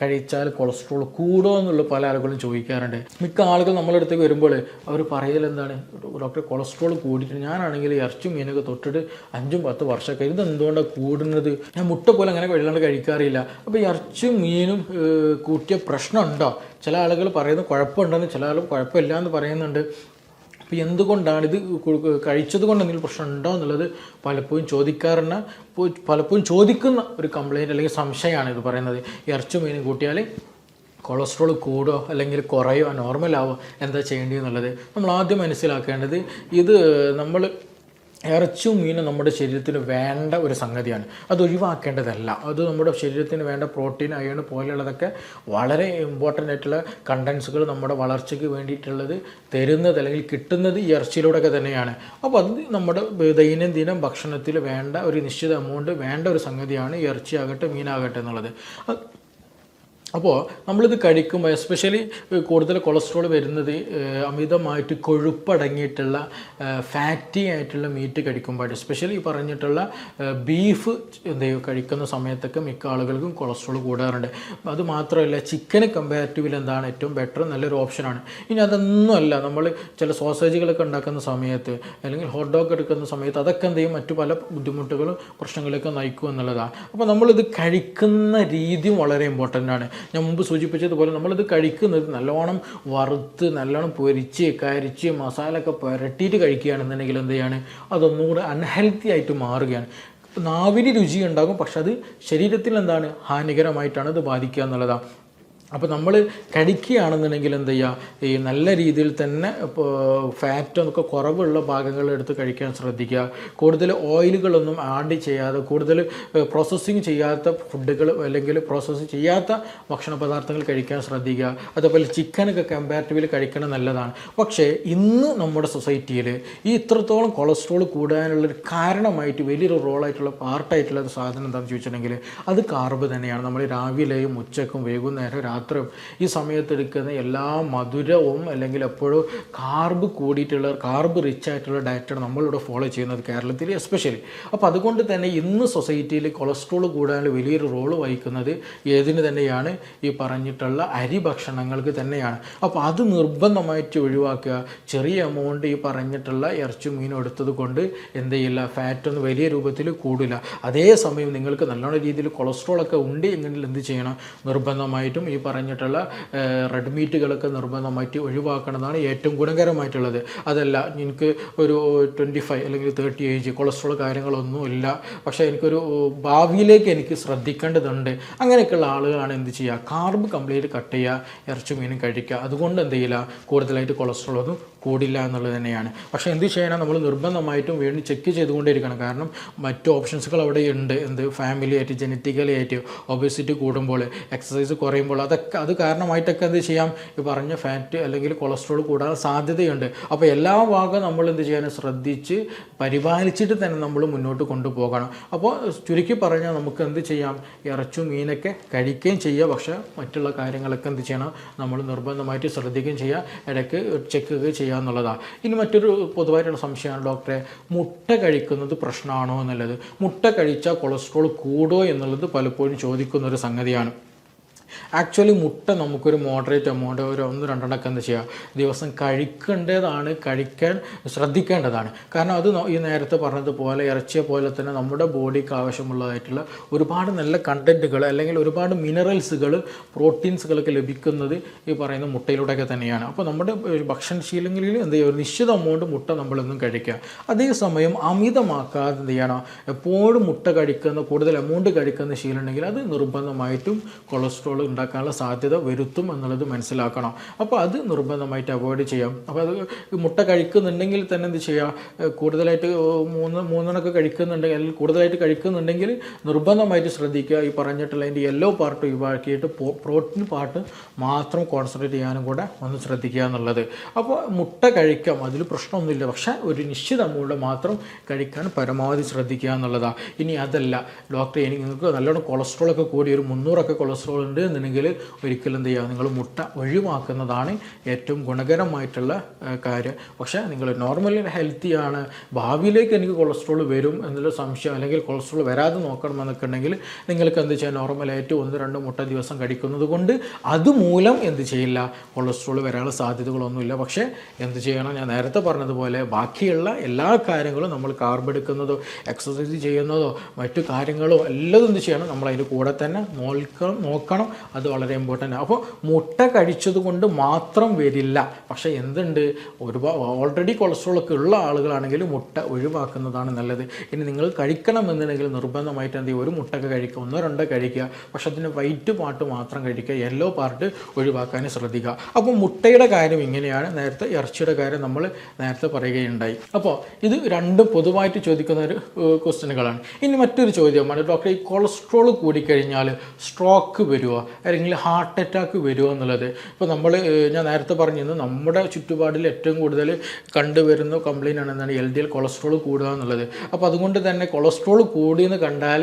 കഴിച്ചാൽ കൊളസ്ട്രോൾ കൂടുമോ എന്നുള്ള പല ആളുകളും ചോദിക്കാറുണ്ട്. മിക്ക ആളുകൾ നമ്മളെ അടുത്തേക്ക് വരുമ്പോൾ അവർ പറയൽ എന്താണ്, ഡോക്ടർ കൊളസ്ട്രോൾ കൂടിയിട്ട് ഞാനാണെങ്കിൽ ഇറച്ചി മീനൊക്കെ തൊട്ടിട്ട് 5-10 വർഷമൊക്കെ ഇത് എന്തുകൊണ്ടാണ് കൂടുന്നത്, ഞാൻ മുട്ട പോലെ അങ്ങനെ വെള്ളാണ്ട് കഴിക്കാറില്ല. അപ്പോൾ ഇറച്ചി മീനും കൂട്ടിയ പ്രശ്നമുണ്ടോ? ചില ആളുകൾ പറയുന്നത് കുഴപ്പമുണ്ടെന്ന്, ചില ആളുകൾ കുഴപ്പമില്ല എന്ന് പറയുന്നുണ്ട്. അപ്പോൾ എന്തുകൊണ്ടാണ് ഇത് കഴിച്ചത് കൊണ്ട് എന്തെങ്കിലും പ്രശ്നം ഉണ്ടോ എന്നുള്ളത് പലപ്പോഴും പലപ്പോഴും ചോദിക്കുന്ന ഒരു കംപ്ലയിൻറ്റ് അല്ലെങ്കിൽ സംശയമാണ് ഇത് പറയുന്നത്. ഇറച്ചി മീനും കൂട്ടിയാൽ കൊളസ്ട്രോൾ കൂടുമോ അല്ലെങ്കിൽ കുറയോ നോർമലാവോ, എന്താ ചെയ്യേണ്ടതെന്നുള്ളത് നമ്മൾ ആദ്യം മനസ്സിലാക്കേണ്ടത്, ഇത് നമ്മൾ ഇറച്ചിയും മീനും നമ്മുടെ ശരീരത്തിന് വേണ്ട ഒരു സംഗതിയാണ്, അത് ഒഴിവാക്കേണ്ടതല്ല. അത് നമ്മുടെ ശരീരത്തിന് വേണ്ട പ്രോട്ടീൻ, അയൺ പോലെയുള്ളതൊക്കെ വളരെ ഇമ്പോർട്ടൻ്റ് ആയിട്ടുള്ള കണ്ടൻസുകൾ നമ്മുടെ വളർച്ചയ്ക്ക് വേണ്ടിയിട്ടുള്ളത് തരുന്നത് അല്ലെങ്കിൽ കിട്ടുന്നത് ഈ ഇറച്ചിയിലൂടെയൊക്കെ തന്നെയാണ്. അപ്പോൾ അത് നമ്മുടെ ദൈനംദിനം ഭക്ഷണത്തിൽ വേണ്ട ഒരു നിശ്ചിത എമൗണ്ട് വേണ്ട ഒരു സംഗതിയാണ് ഇറച്ചിയാകട്ടെ മീനാകട്ടെ എന്നുള്ളത്. അപ്പോൾ നമ്മളിത് കഴിക്കുമ്പോൾ എസ്പെഷ്യലി കൂടുതൽ കൊളസ്ട്രോൾ വരുന്നത് അമിതമായിട്ട് കൊഴുപ്പടങ്ങിയിട്ടുള്ള ഫാറ്റി ആയിട്ടുള്ള മീറ്റ് കഴിക്കുമ്പോൾ, എസ്പെഷ്യലി ഈ പറഞ്ഞിട്ടുള്ള ബീഫ് കഴിക്കുന്ന സമയത്തൊക്കെ മിക്ക ആളുകൾക്കും കൊളസ്ട്രോൾ കൂടാറുണ്ട്. അത് മാത്രമല്ല ചിക്കന് കമ്പാരിറ്റീവിൽ എന്താണ് ഏറ്റവും ബെറ്റർ, നല്ലൊരു ഓപ്ഷനാണ്. ഇനി അതൊന്നുമല്ല, നമ്മൾ ചില സോസേജുകളൊക്കെ ഉണ്ടാക്കുന്ന സമയത്ത് അല്ലെങ്കിൽ ഹോട്ട് ഡോഗ് എടുക്കുന്ന സമയത്ത് അതൊക്കെ എന്ത് ചെയ്യും, മറ്റു പല ബുദ്ധിമുട്ടുകളും പ്രശ്നങ്ങളൊക്കെ നയിക്കും എന്നുള്ളതാണ്. അപ്പോൾ നമ്മളിത് കഴിക്കുന്ന രീതിയും വളരെ ഇമ്പോർട്ടൻ്റ് ആണ്. ഞാൻ മുമ്പ് സൂചിപ്പിച്ചതുപോലെ നമ്മളിത് കഴിക്കുന്നത് നല്ലോണം വറുത്ത് നല്ലോണം പൊരിച്ച് കരിച്ച് മസാലയൊക്കെ പുരട്ടിയിട്ട് കഴിക്കുകയാണെന്നുണ്ടെങ്കിൽ എന്ത് ചെയ്യാണ്, അതൊന്നും കൂടെ അൺഹെൽത്തി ആയിട്ട് മാറുകയാണ്. നാവിന് രുചി ഉണ്ടാകും, പക്ഷെ അത് ശരീരത്തിൽ എന്താണ് ഹാനികരമായിട്ടാണ് ഇത് ബാധിക്കുക എന്നുള്ളതാണ്. അപ്പോൾ നമ്മൾ കഴിക്കുകയാണെന്നുണ്ടെങ്കിൽ എന്ത് ചെയ്യുക, ഈ നല്ല രീതിയിൽ തന്നെ ഫാറ്റൊക്കെ കുറവുള്ള ഭാഗങ്ങളെടുത്ത് കഴിക്കാൻ ശ്രദ്ധിക്കുക. കൂടുതൽ ഓയിലുകളൊന്നും ആഡ് ചെയ്യാതെ, കൂടുതൽ പ്രോസസ്സിങ് ചെയ്യാത്ത ഫുഡുകൾ അല്ലെങ്കിൽ പ്രോസസ്സ് ചെയ്യാത്ത ഭക്ഷണ പദാർത്ഥങ്ങൾ കഴിക്കാൻ ശ്രദ്ധിക്കുക. അതുപോലെ ചിക്കനൊക്കെ കമ്പാരിറ്റീവ്ലി കഴിക്കണം നല്ലതാണ്. പക്ഷേ ഇന്ന് നമ്മുടെ സൊസൈറ്റിയിൽ ഈ ഇത്രത്തോളം കൊളസ്ട്രോൾ കൂടാനുള്ളൊരു കാരണമായിട്ട് വലിയൊരു റോളായിട്ടുള്ള പാർട്ടായിട്ടുള്ള ഒരു സാധനം എന്താണെന്ന് ചോദിച്ചിട്ടുണ്ടെങ്കിൽ അത് കാർബ് തന്നെയാണ്. നമ്മൾ രാവിലെയും ഉച്ചക്കും വൈകുന്നേരം രാത്രിയും ഈ സമയത്ത് എടുക്കുന്ന എല്ലാ മധുരവും അല്ലെങ്കിൽ എപ്പോഴും കാർബ് കൂടിയിട്ടുള്ള കാർബ് റിച്ച് ആയിട്ടുള്ള ഡയറ്റാണ് നമ്മളിവിടെ ഫോളോ ചെയ്യുന്നത് കേരളത്തിൽ എസ്പെഷ്യലി. അപ്പോൾ അതുകൊണ്ട് തന്നെ ഇന്ന് സൊസൈറ്റിയിൽ കൊളസ്ട്രോൾ കൂടാനുള്ള വലിയൊരു റോള് വഹിക്കുന്നത് ഏതിന് തന്നെയാണ്, ഈ പറഞ്ഞിട്ടുള്ള അരി ഭക്ഷണങ്ങൾക്ക് തന്നെയാണ്. അപ്പോൾ അത് നിർബന്ധമായിട്ട് ഒഴിവാക്കുക. ചെറിയ എമൗണ്ട് ഈ പറഞ്ഞിട്ടുള്ള ഇറച്ചി മീനും എടുത്തത് കൊണ്ട് എന്ത് ചെയ്യില്ല, ഫാറ്റൊന്നും വലിയ രൂപത്തിൽ കൂടില്ല. അതേസമയം നിങ്ങൾക്ക് നല്ലോണം രീതിയിൽ കൊളസ്ട്രോളൊക്കെ ഉണ്ട് എങ്കിൽ എന്ത് ചെയ്യണം, നിർബന്ധമായിട്ടും ഈ പറഞ്ഞിട്ടുള്ള റെഡ് മീറ്റുകളൊക്കെ നിർബന്ധമായിട്ട് ഒഴിവാക്കണമെന്നാണ് ഏറ്റവും ഗുണകരമായിട്ടുള്ളത്. അതല്ല എനിക്ക് ഒരു 25 അല്ലെങ്കിൽ 30 ഏജ്, കൊളസ്ട്രോൾ കാര്യങ്ങളൊന്നും ഇല്ല, പക്ഷേ എനിക്കൊരു ഭാവിയിലേക്ക് എനിക്ക് ശ്രദ്ധിക്കേണ്ടതുണ്ട്, അങ്ങനെയൊക്കെയുള്ള ആളുകളാണ് എന്ത് ചെയ്യുക, കാർബ് കംപ്ലീറ്റ് കട്ട് ചെയ്യുക, ഇറച്ചി മീനും കഴിക്കുക. അതുകൊണ്ട് എന്ത് ചെയ്യില്ല, കൂടുതലായിട്ട് കൊളസ്ട്രോൾ ഒന്നും കൂടില്ല എന്നുള്ളത് തന്നെയാണ്. പക്ഷേ എന്ത് ചെയ്യണം, നമ്മൾ നിർബന്ധമായിട്ടും വീണ്ടും ചെക്ക് ചെയ്തുകൊണ്ടിരിക്കണം. കാരണം മറ്റു ഓപ്ഷൻസുകൾ അവിടെ ഉണ്ട്. എന്ത് ഫാമിലി ആയിട്ട്, ജനറ്റിക്കലി ആയിട്ട് ഒബേസിറ്റി കൂടുമ്പോൾ, എക്സസൈസ് കുറയുമ്പോൾ, അത് കാരണമായിട്ടൊക്കെ എന്ത് ചെയ്യാം, ഈ പറഞ്ഞ ഫാറ്റ് അല്ലെങ്കിൽ കൊളസ്ട്രോൾ കൂടാൻ സാധ്യതയുണ്ട്. അപ്പോൾ എല്ലാ ഭാഗവും നമ്മൾ എന്ത് ചെയ്യാൻ ശ്രദ്ധിച്ച് പരിപാലിച്ചിട്ട് തന്നെ നമ്മൾ മുന്നോട്ട് കൊണ്ടുപോകണം. അപ്പോൾ ചുരുക്കി പറഞ്ഞാൽ നമുക്ക് എന്ത് ചെയ്യാം, ഇറച്ചും മീനൊക്കെ കഴിക്കുകയും ചെയ്യുക, പക്ഷേ മറ്റുള്ള കാര്യങ്ങളൊക്കെ എന്ത് ചെയ്യണം, നമ്മൾ നിർബന്ധമായിട്ട് ശ്രദ്ധിക്കുകയും ചെയ്യുക, ഇടയ്ക്ക് ചെക്ക് ചെയ്യുക എന്നുള്ളതാണ്. ഇനി മറ്റൊരു പൊതുവായിട്ടുള്ള സംശയമാണ്, ഡോക്ടറെ മുട്ട കഴിക്കുന്നത് പ്രശ്നമാണോ എന്നുള്ളത്. മുട്ട കഴിച്ചാൽ കൊളസ്ട്രോൾ കൂടുമോ എന്നുള്ളത് പലപ്പോഴും ചോദിക്കുന്നൊരു സംഗതിയാണ്. ആക്ച്വലി മുട്ട നമുക്കൊരു മോഡറേറ്റ് എമൗണ്ട്, ഒരു 1-2 എന്ത് ചെയ്യുക, ദിവസം കഴിക്കേണ്ടതാണ്, കഴിക്കാൻ ശ്രദ്ധിക്കേണ്ടതാണ്. കാരണം അത് ഈ നേരത്തെ പറഞ്ഞതുപോലെ ഇറച്ചിയെ പോലെ തന്നെ നമ്മുടെ ബോഡിക്ക് ആവശ്യമുള്ളതായിട്ടുള്ള ഒരുപാട് നല്ല കണ്ടൻറ്റുകൾ അല്ലെങ്കിൽ ഒരുപാട് മിനറൽസുകൾ, പ്രോട്ടീൻസുകളൊക്കെ ലഭിക്കുന്നത് ഈ പറയുന്ന മുട്ടയിലൂടെയൊക്കെ തന്നെയാണ്. അപ്പോൾ നമ്മുടെ ഭക്ഷണശീലങ്ങളിൽ എന്ത് ചെയ്യുക, ഒരു നിശ്ചിത എമൗണ്ട് മുട്ട നമ്മളൊന്നും കഴിക്കുക. അതേസമയം അമിതമാക്കാതെ എന്ത് ചെയ്യണം, എപ്പോഴും മുട്ട കഴിക്കുന്ന, കൂടുതൽ എമൗണ്ട് കഴിക്കുന്ന ശീലം ഉണ്ടെങ്കിൽ അത് നിർബന്ധമായിട്ടും കൊളസ്ട്രോൾ ഉണ്ടാക്കാനുള്ള സാധ്യത വരുത്തും എന്നുള്ളത് മനസ്സിലാക്കണം. അപ്പോൾ അത് നിർബന്ധമായിട്ട് അവോയ്ഡ് ചെയ്യാം. അപ്പോൾ അത് മുട്ട കഴിക്കുന്നുണ്ടെങ്കിൽ തന്നെ എന്ത് ചെയ്യുക, കൂടുതലായിട്ട് 3 കഴിക്കുന്നുണ്ടെങ്കിൽ അല്ലെങ്കിൽ കൂടുതലായിട്ട് കഴിക്കുന്നുണ്ടെങ്കിൽ നിർബന്ധമായിട്ട് ശ്രദ്ധിക്കുക, ഈ പറഞ്ഞിട്ടുള്ള അതിൻ്റെ യെല്ലോ പാർട്ട് ഒഴിവാക്കിയിട്ട് പ്രോട്ടീൻ പാർട്ട് മാത്രം കോൺസെൻട്രേറ്റ് ചെയ്യാനും കൂടെ ഒന്ന് ശ്രദ്ധിക്കുക എന്നുള്ളത്. അപ്പോൾ മുട്ട കഴിക്കാം, അതിൽ പ്രശ്നമൊന്നുമില്ല, പക്ഷേ ഒരു നിശ്ചിത എമൗണ്ട് മാത്രം കഴിക്കാൻ പരമാവധി ശ്രദ്ധിക്കുക എന്നുള്ളതാണ്. ഇനി അതല്ല ഡോക്ടറെ, നിങ്ങൾക്ക് നല്ലോണം കൊളസ്ട്രോളൊക്കെ കൂടി ഒരു 300 കൊളസ്ട്രോൾ ഉണ്ട് എന്നുണ്ടെങ്കിൽ ഒരിക്കലും എന്ത് ചെയ്യുക, നിങ്ങൾ മുട്ട ഒഴിവാക്കുന്നതാണ് ഏറ്റവും ഗുണകരമായിട്ടുള്ള കാര്യം. പക്ഷേ നിങ്ങൾ നോർമലി ഹെൽത്തിയാണ്, ഭാവിയിലേക്ക് എനിക്ക് കൊളസ്ട്രോൾ വരും എന്നുള്ള സംശയം അല്ലെങ്കിൽ കൊളസ്ട്രോൾ വരാതെ നോക്കണമെന്നൊക്കെ ഉണ്ടെങ്കിൽ നിങ്ങൾക്ക് എന്ത് ചെയ്യാം, നോർമലായിട്ട് 1-2 മുട്ട ദിവസം കഴിക്കുന്നത് കൊണ്ട് അതുമൂലം എന്ത് ചെയ്യില്ല, കൊളസ്ട്രോൾ വരാനുള്ള സാധ്യതകളൊന്നുമില്ല. പക്ഷേ എന്ത് ചെയ്യണം, ഞാൻ നേരത്തെ പറഞ്ഞതുപോലെ ബാക്കിയുള്ള എല്ലാ കാര്യങ്ങളും നമ്മൾ കാർബ് എടുക്കുന്നതോ എക്സസൈസ് ചെയ്യുന്നതോ മറ്റു കാര്യങ്ങളോ എല്ലാം എന്ത് ചെയ്യണം, നമ്മൾ അതിൻ്റെ കൂടെ തന്നെ നോക്കണം. അത് വളരെ ഇമ്പോർട്ടൻ്റ്. അപ്പോൾ മുട്ട കഴിച്ചത് കൊണ്ട് മാത്രം വരില്ല. പക്ഷേ എന്തുണ്ട്, ഒരുപാട് ഓൾറെഡി കൊളസ്ട്രോളൊക്കെ ഉള്ള ആളുകളാണെങ്കിൽ മുട്ട ഒഴിവാക്കുന്നതാണ് നല്ലത്. ഇനി നിങ്ങൾ കഴിക്കണമെന്നുണ്ടെങ്കിൽ നിർബന്ധമായിട്ട് എന്ത് ചെയ്യും, ഒരു മുട്ടയൊക്കെ കഴിക്കുക, 1-2 കഴിക്കുക, പക്ഷേ അതിന് വൈറ്റ് പാർട്ട് മാത്രം കഴിക്കുക, യെല്ലോ പാർട്ട് ഒഴിവാക്കാൻ ശ്രദ്ധിക്കുക. അപ്പോൾ മുട്ടയുടെ കാര്യം ഇങ്ങനെയാണ്. നേരത്തെ ഇറച്ചിയുടെ കാര്യം നമ്മൾ നേരത്തെ പറയുകയുണ്ടായി. അപ്പോൾ ഇത് രണ്ടും പൊതുവായിട്ട് ചോദിക്കുന്ന ഒരു ക്വസ്റ്റ്യനുകളാണ്. ഇനി മറ്റൊരു ചോദ്യമാണ്, ഡോക്ടർ ഈ കൊളസ്ട്രോൾ കൂടിക്കഴിഞ്ഞാൽ സ്ട്രോക്ക് വരുമോ അല്ലെങ്കിൽ ഹാർട്ട് അറ്റാക്ക് വരുമോ എന്നുള്ളത്. ഇപ്പോൾ ഞാൻ നേരത്തെ പറഞ്ഞിരുന്നു, നമ്മുടെ ചുറ്റുപാടിൽ ഏറ്റവും കൂടുതൽ കണ്ടുവരുന്ന കംപ്ലയിൻ്റ് ആണ് എന്താണ്, LDL കൊളസ്ട്രോൾ കൂടുക എന്നുള്ളത്. അപ്പോൾ അതുകൊണ്ട് തന്നെ കൊളസ്ട്രോൾ കൂടിയെന്ന് കണ്ടാൽ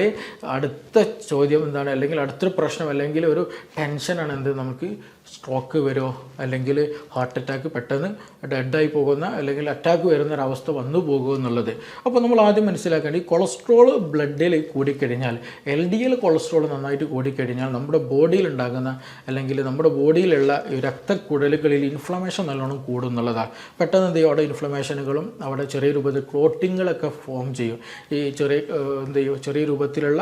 അടുത്ത ചോദ്യം എന്താണ്, അല്ലെങ്കിൽ അടുത്തൊരു പ്രശ്നം അല്ലെങ്കിൽ ഒരു ടെൻഷനാണ് എന്ത്, നമുക്ക് സ്ട്രോക്ക് വരുമോ അല്ലെങ്കിൽ ഹാർട്ട് അറ്റാക്ക് പെട്ടെന്ന് ഡെഡായി പോകുന്ന അല്ലെങ്കിൽ അറ്റാക്ക് വരുന്നൊരവസ്ഥ വന്നു പോകുമോ എന്നുള്ളത്. അപ്പോൾ നമ്മൾ ആദ്യം മനസ്സിലാക്കേണ്ടത്, ഈ കൊളസ്ട്രോൾ ബ്ലഡിൽ കൂടിക്കഴിഞ്ഞാൽ, LDL കൊളസ്ട്രോൾ നന്നായിട്ട് കൂടിക്കഴിഞ്ഞാൽ നമ്മുടെ ബോഡിയിൽ ഉണ്ടാകുന്ന അല്ലെങ്കിൽ നമ്മുടെ ബോഡിയിലുള്ള രക്തക്കുഴലുകളിൽ ഇൻഫ്ലമേഷൻ നല്ലോണം കൂടും എന്നുള്ളതാണ്. പെട്ടെന്ന് എന്ത് ചെയ്യും, അവിടെ ഇൻഫ്ലമേഷനുകളും അവിടെ ചെറിയ രൂപത്തിൽ ക്ലോട്ടിങ്ങുകളൊക്കെ ഫോം ചെയ്യും. ഈ ചെറിയ രൂപത്തിലുള്ള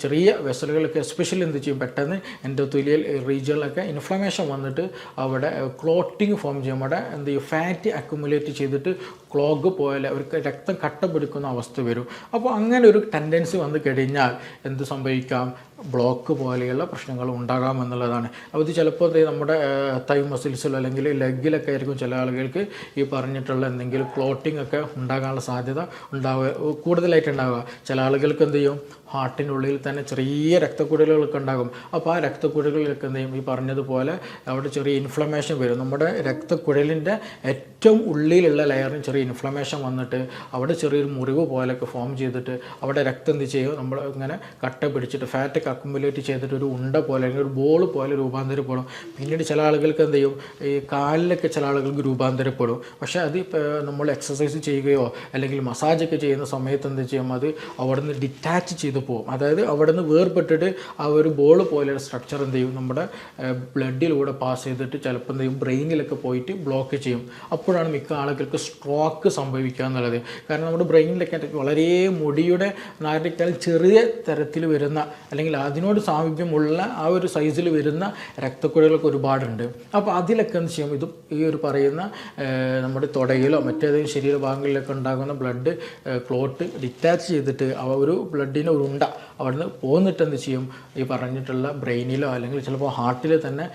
ചെറിയ വെസലുകളൊക്കെ എസ്പെഷ്യലി എന്ത് ചെയ്യും, പെട്ടെന്ന് എൻഡോത്തീലിയൽ റീജിയനിലൊക്കെ ഇൻഫ്ലമേഷൻ വന്നിട്ട് അവിടെ ക്ലോട്ടിങ് ഫോം ചെയ്യും. അവിടെ എന്ത് ചെയ്യും, ഫാറ്റ് അക്യുമുലേറ്റ് ചെയ്തിട്ട് ക്ലോഗ് പോലെ അവർക്ക് രക്തം കട്ട പിടിക്കുന്ന അവസ്ഥ വരും. അപ്പോൾ അങ്ങനെ ഒരു ടെൻഡൻസി വന്നു കഴിഞ്ഞാൽ എന്ത് സംഭവിക്കാം, ബ്ലോക്ക് പോലെയുള്ള പ്രശ്നങ്ങൾ ഉണ്ടാകാമെന്നുള്ളതാണ്. അപ്പോൾ ഇത് ചിലപ്പോൾ നമ്മുടെ തൈ മസിൽസിലോ അല്ലെങ്കിൽ ലെഗിലൊക്കെ ആയിരിക്കും ചില ആളുകൾക്ക് ഈ പറഞ്ഞിട്ടുള്ള എന്തെങ്കിലും ക്ലോട്ടിംഗ് ഒക്കെ ഉണ്ടാകാനുള്ള സാധ്യത കൂടുതലായിട്ട് ഉണ്ടാവുക. ചില ആളുകൾക്ക് എന്ത് ചെയ്യും, ഹാർട്ടിൻ്റെ ഉള്ളിൽ തന്നെ ചെറിയ രക്തക്കുഴലുകളൊക്കെ ഉണ്ടാകും. അപ്പോൾ ആ രക്തക്കുഴലുകളൊക്കെ എന്ത് ചെയ്യും, ഈ പറഞ്ഞതുപോലെ അവിടെ ചെറിയ ഇൻഫ്ലമേഷൻ വരും. നമ്മുടെ രക്തക്കുഴലിൻ്റെ ഏറ്റവും ഉള്ളിലുള്ള ലെയറിന് ചെറിയ ഇൻഫ്ലമേഷൻ വന്നിട്ട് അവിടെ ചെറിയൊരു മുറിവ് പോലെയൊക്കെ ഫോം ചെയ്തിട്ട് അവിടെ രക്തം എന്ത് ചെയ്യും, നമ്മൾ ഇങ്ങനെ കട്ട പിടിച്ചിട്ട് ഫാറ്റൊക്കെ അക്യുമുലേറ്റ് ചെയ്തിട്ട് ഒരു ഉണ്ട പോലെ അല്ലെങ്കിൽ ഒരു ബോൾ പോലെ രൂപാന്തരപ്പെടും. പിന്നീട് ചില ആളുകൾക്ക് എന്ത് ചെയ്യും, ഈ കാലിലൊക്കെ ചില ആളുകൾക്ക് രൂപാന്തരപ്പെടും. പക്ഷേ അത് നമ്മൾ എക്സസൈസ് ചെയ്യുകയോ അല്ലെങ്കിൽ മസാജൊക്കെ ചെയ്യുന്ന സമയത്ത് എന്ത് ചെയ്യും, അത് അവിടെ നിന്ന് ഡിറ്റാച്ച് ചെയ്ത് പോകും. അതായത് അവിടെ നിന്ന് വേർപെട്ടിട്ട് ആ ഒരു ബോൾ പോലെയുള്ള സ്ട്രക്ചർ എന്ത് ചെയ്യും, നമ്മുടെ ബ്ലഡിലൂടെ പാസ് ചെയ്തിട്ട് ചിലപ്പോൾ എന്ത് ചെയ്യും, ബ്രെയിനിലൊക്കെ പോയിട്ട് ബ്ലോക്ക് ചെയ്യും. അപ്പോഴാണ് മിക്ക ആളുകൾക്ക് സ്ട്രോക്ക് സംഭവിക്കുക എന്നുള്ളത്. കാരണം നമ്മുടെ ബ്രെയിനിലൊക്കെ വളരെ മുടിയുടെ നാരിനേക്കാൾ ചെറിയ തരത്തിൽ വരുന്ന അല്ലെങ്കിൽ അതിനോട് സാമീപ്യമുള്ള ആ ഒരു സൈസിൽ വരുന്ന രക്തക്കുഴലുകളൊക്കെ ഒരുപാടുണ്ട്. അപ്പോൾ അതിലൊക്കെ എന്ത് ചെയ്യും, ഇത് ഈ ഒരു പറയുന്ന നമ്മുടെ തുടയിലോ മറ്റേതെങ്കിലും ശരീരഭാഗങ്ങളിലൊക്കെ ഉണ്ടാകുന്ന ബ്ലഡ് ക്ലോട്ട് ഡിറ്റാച്ച് ചെയ്തിട്ട് ആ ഒരു ബ്ലഡിന് ഒരു ഉണ്ട അവിടുന്ന് പോന്നിട്ട് എന്ത് ചെയ്യും, ഈ പറഞ്ഞിട്ടുള്ള ബ്രെയിനിലോ അല്ലെങ്കിൽ ചിലപ്പോൾ ഹാർട്ടിൽ തന്നെ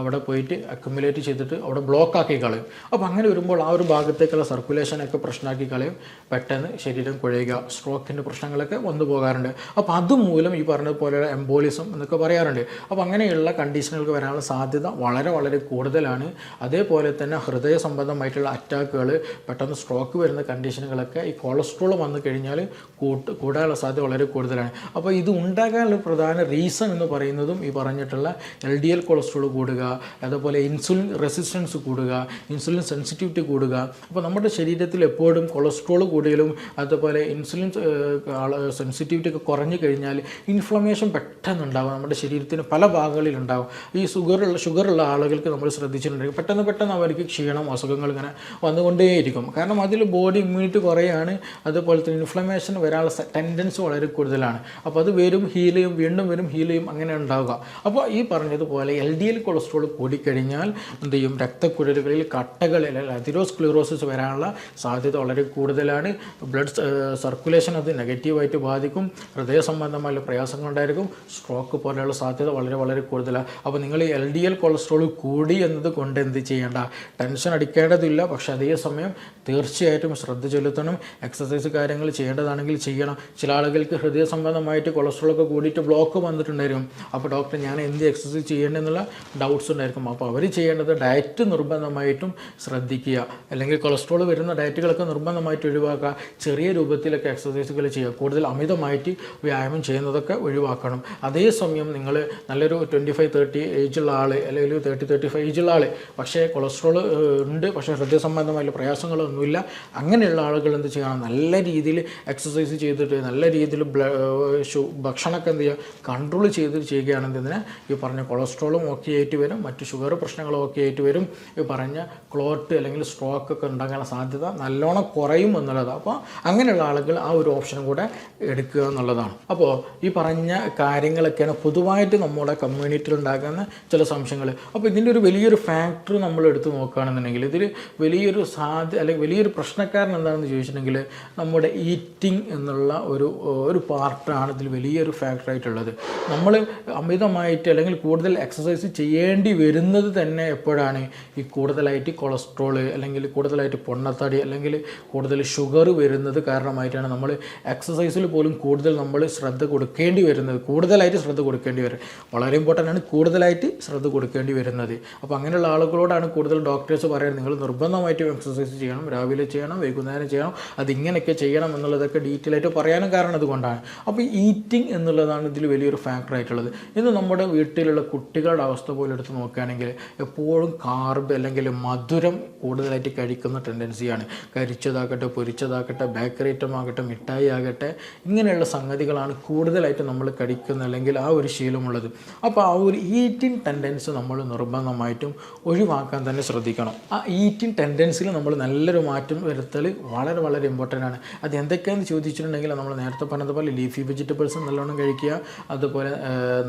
അവിടെ പോയിട്ട് അക്യുമുലേറ്റ് ചെയ്തിട്ട് അവിടെ ബ്ലോക്ക് ആക്കി കളയും. അപ്പോൾ അങ്ങനെ വരുമ്പോൾ ആ ഒരു ഭാഗത്തേക്കുള്ള സർക്കുലേഷനൊക്കെ പ്രശ്നമാക്കി കളയും. പെട്ടെന്ന് ശരീരം കുഴയുക, സ്ട്രോക്കിൻ്റെ പ്രശ്നങ്ങളൊക്കെ വന്നു പോകാറുണ്ട്. അപ്പോൾ അതുമൂലം ഈ പറഞ്ഞതുപോലെ എംബോളിസം എന്നൊക്കെ പറയാറുണ്ട്. അപ്പോൾ അങ്ങനെയുള്ള കണ്ടീഷനുകൾക്ക് വരാനുള്ള സാധ്യത വളരെ വളരെ കൂടുതലാണ്. അതേപോലെ തന്നെ ഹൃദയ സംബന്ധമായിട്ടുള്ള അറ്റാക്കുകൾ, പെട്ടെന്ന് സ്ട്രോക്ക് വരുന്ന കണ്ടീഷനുകളൊക്കെ ഈ കൊളസ്ട്രോൾ വന്നു കഴിഞ്ഞാൽ കൂടാനുള്ള സാധ്യത വളരെ കൂടുതലാണ്. അപ്പോൾ ഇത് ഉണ്ടാകാനുള്ള പ്രധാന റീസൺ എന്ന് പറയുന്നതും ഈ പറഞ്ഞിട്ടുള്ള LDL കൊളസ്ട്രോൾ കൂടുക, അതുപോലെ ഇൻസുലിൻ റെസിസ്റ്റൻസ് കൂടുക, ഇൻസുലിൻ സെൻസിറ്റിവിറ്റി കൂടുക. അപ്പോൾ നമ്മുടെ ശരീരത്തിൽ എപ്പോഴും കൊളസ്ട്രോൾ കൂടുതലും അതുപോലെ ഇൻസുലിൻ സെൻസിറ്റിവിറ്റി ഒക്കെ കുറഞ്ഞു കഴിഞ്ഞാൽ ഇൻഫ്ലമേഷൻ പെട്ടെന്ന് ഉണ്ടാകും, നമ്മുടെ ശരീരത്തിന് പല ഭാഗങ്ങളിലുണ്ടാകും. ഈ ഷുഗറുള്ള ആളുകൾക്ക് നമ്മൾ ശ്രദ്ധിച്ചിട്ടുണ്ടെങ്കിൽ പെട്ടെന്ന് അവർക്ക് ക്ഷീണം, അസുഖങ്ങൾ ഇങ്ങനെ വന്നുകൊണ്ടേയിരിക്കും. കാരണം അതിൽ ബോഡി ഇമ്മ്യൂണിറ്റി കുറയാണ്, അതുപോലെ തന്നെ ഇൻഫ്ലമേഷൻ വരാനുള്ള ടെൻഡൻസി വളരെ കൂടുതലാണ്. അപ്പോൾ അത് വരും, ഹീൽ ചെയ്യും, വീണ്ടും വരും, ഹീൽ ചെയ്യും, അങ്ങനെ ഉണ്ടാവുക. അപ്പോൾ ഈ പറഞ്ഞതുപോലെ LDL കൊളസ്ട്രോൾ കൂടിക്കഴിഞ്ഞാൽ എന്ത് ചെയ്യും, രക്തക്കുഴലുകളിൽ കട്ടകൾ അല്ലെങ്കിൽ അതിറോസ്ക്ലിറോസിസ് വരാനുള്ള സാധ്യത വളരെ കൂടുതലാണ്. ബ്ലഡ് സർക്കുലേഷൻ അത് നെഗറ്റീവായിട്ട് ബാധിക്കും, ഹൃദയ സംബന്ധമായ പ്രയാസങ്ങളുണ്ടായിരിക്കും, സ്ട്രോക്ക് പോലെയുള്ള സാധ്യത വളരെ വളരെ കൂടുതലാണ്. അപ്പോൾ നിങ്ങൾ ഈ LDL കൊളസ്ട്രോൾ കൂടി എന്നത് കൊണ്ട് എന്ത് ചെയ്യേണ്ട, ടെൻഷൻ അടിക്കേണ്ടതില്ല. പക്ഷേ അതേസമയം തീർച്ചയായിട്ടും ശ്രദ്ധ ചെലുത്തണം. എക്സസൈസ് കാര്യങ്ങൾ ചെയ്യേണ്ടതാണെങ്കിൽ ചെയ്യണം. ചില ആളുകൾക്ക് ഹൃദയ സംബന്ധമായിട്ട് കൊളസ്ട്രോളൊക്കെ കൂടിയിട്ട് ബ്ലോക്ക് വന്നിട്ടുണ്ടായിരിക്കും. അപ്പോൾ ഡോക്ടർ ഞാൻ എന്ത് എക്സസൈസ് ചെയ്യേണ്ടതെന്നുള്ള ഡൗട്ട്സ് ഉണ്ടായിരിക്കും. അപ്പോൾ അവർ ചെയ്യേണ്ടത് ഡയറ്റ് നിർബന്ധമായിട്ടും ശ്രദ്ധിക്കുക, അല്ലെങ്കിൽ കൊളസ്ട്രോൾ വരുന്ന ഡയറ്റുകളൊക്കെ നിർബന്ധമായിട്ട് ഒഴിവാക്കുക. ചെറിയ രൂപത്തിലൊക്കെ എക്സസൈസുകൾ ചെയ്യുക, കൂടുതൽ അമിതമായിട്ട് വ്യായാമം ചെയ്യുന്നതൊക്കെ ഒഴിവാക്കണം. അതേസമയം നിങ്ങൾ നല്ലൊരു 25-30 ഏജുള്ള ആൾ അല്ലെങ്കിൽ 30-35 ഏജുള്ള ആൾ, പക്ഷേ കൊളസ്ട്രോൾ ഉണ്ട്, പക്ഷേ ഹൃദയ സംബന്ധമായ പ്രയാസങ്ങളൊന്നുമില്ല, അങ്ങനെയുള്ള ആളുകൾ എന്ത് ചെയ്യണം, നല്ല രീതിയിൽ എക്സസൈസ് ചെയ്തിട്ട് നല്ല രീതിയിൽ ഭക്ഷണമൊക്കെ എന്ത് ചെയ്യുക, കൺട്രോൾ ചെയ്ത് ചെയ്യുകയാണെങ്കിൽ ഇതിന് ഈ പറഞ്ഞ കൊളസ്ട്രോളും ഓക്കെ ആയിട്ട് വരും, മറ്റ് ഷുഗർ പ്രശ്നങ്ങളും ഒക്കെ ആയിട്ട് വരും. ഈ പറഞ്ഞ ക്ലോട്ട് അല്ലെങ്കിൽ സ്ട്രോക്ക് ഒക്കെ ഉണ്ടാകാനുള്ള സാധ്യത നല്ലോണം കുറയും എന്നുള്ളതാണ്. അപ്പോൾ അങ്ങനെയുള്ള ആളുകൾ ആ ഒരു ഓപ്ഷൻ കൂടെ എടുക്കുക എന്നുള്ളതാണ്. അപ്പോൾ ഈ പറഞ്ഞ കാര്യങ്ങളൊക്കെയാണ് പൊതുവായിട്ട് നമ്മുടെ കമ്മ്യൂണിറ്റിയിൽ ഉണ്ടാകുന്ന ചില സംശയങ്ങൾ. അപ്പോൾ ഇതിൻ്റെ ഒരു വലിയൊരു ഫാക്ടർ നമ്മൾ എടുത്ത് നോക്കുകയാണെന്നുണ്ടെങ്കിൽ ഇതിൽ വലിയൊരു അല്ലെങ്കിൽ വലിയൊരു പ്രശ്നക്കാരൻ എന്താണെന്ന് ചോദിച്ചിട്ടുണ്ടെങ്കിൽ നമ്മുടെ ഈറ്റിംഗ് എന്നുള്ള ഒരു പാർട്ടാണ് ഇതിൽ വലിയൊരു ഫാക്ടറായിട്ടുള്ളത്. നമ്മൾ അമിതമായിട്ട് അല്ലെങ്കിൽ കൂടുതൽ എക്സസൈസ് ചെയ്യേണ്ടി വരുന്നത് തന്നെ എപ്പോഴാണ്, ഈ കൂടുതലായിട്ട് കൊളസ്ട്രോൾ അല്ലെങ്കിൽ കൂടുതലായിട്ട് പൊണ്ണത്തടി അല്ലെങ്കിൽ കൂടുതൽ ഷുഗർ വരുന്നത് കാരണമായിട്ടാണ് നമ്മൾ എക്സസൈസിൽ പോലും കൂടുതൽ നമ്മൾ ശ്രദ്ധ കൊടുക്കേണ്ടി വരുന്നത്, കൂടുതലായിട്ട് ശ്രദ്ധ കൊടുക്കേണ്ടി വരും. വളരെ ഇമ്പോർട്ടൻ്റ് ആണ് കൂടുതലായിട്ട് ശ്രദ്ധ കൊടുക്കേണ്ടി വരുന്നത്. അപ്പോൾ അങ്ങനെയുള്ള ആളുകളോടാണ് കൂടുതൽ ഡോക്ടേഴ്സ് പറയുന്നത്, നിങ്ങൾ നിർബന്ധമായിട്ടും എക്സസൈസ് ചെയ്യണം, രാവിലെ ചെയ്യണം, വൈകുന്നേരം ചെയ്യണം, അതിങ്ങനെയൊക്കെ ചെയ്യണം എന്നുള്ളതൊക്കെ ഡീറ്റെയിൽ ആയിട്ട് പറയാനും കാരണം അതുകൊണ്ടാണ്. അപ്പോൾ ഈറ്റിംഗ് എന്നുള്ളതാണ് ഇതിൽ വലിയൊരു ഫാക്ടറായിട്ടുള്ളത്. ഇന്ന് നമ്മുടെ വീട്ടിലുള്ള കുട്ടികളുടെ അവസ്ഥ പോലെ എടുത്ത് നോക്കുകയാണെങ്കിൽ എപ്പോഴും കാർബ് അല്ലെങ്കിൽ മധുരം കൂടുതലായിട്ട് കഴിക്കുന്ന ടെൻഡൻസിയാണ്. കരിച്ചതാകട്ടെ, പൊരിച്ചതാകട്ടെ, ബേക്കറി ഐറ്റം ആകട്ടെ, മിഠായി ആകട്ടെ, ഇങ്ങനെയുള്ള സംഗതികളാണ് കൂടുതലായിട്ട് നമ്മൾ കഴിക്കുന്ന അല്ലെങ്കിൽ ആ ഒരു ശീലമുള്ളത്. അപ്പോൾ ആ ഒരു ഈറ്റിംഗ് ടെൻഡൻസി നമ്മൾ നിർബന്ധമായിട്ടും ഒഴിവാക്കാൻ തന്നെ ശ്രദ്ധിക്കണം. ആ ഈറ്റിംഗ് ടെൻഡൻസിയിൽ നമ്മൾ നല്ലൊരു മാറ്റം വരുത്തൽ വളരെ വളരെ ഇമ്പോർട്ടൻ്റ് ആണ്. അത് എന്തൊക്കെയാണെന്ന് ചോദിച്ചിട്ടുണ്ടെങ്കിൽ നമ്മൾ നേരത്തെ പറഞ്ഞതുപോലെ ലീഫി വെജിറ്റബിൾസ് നല്ലോണം കഴിക്കുക, അതുപോലെ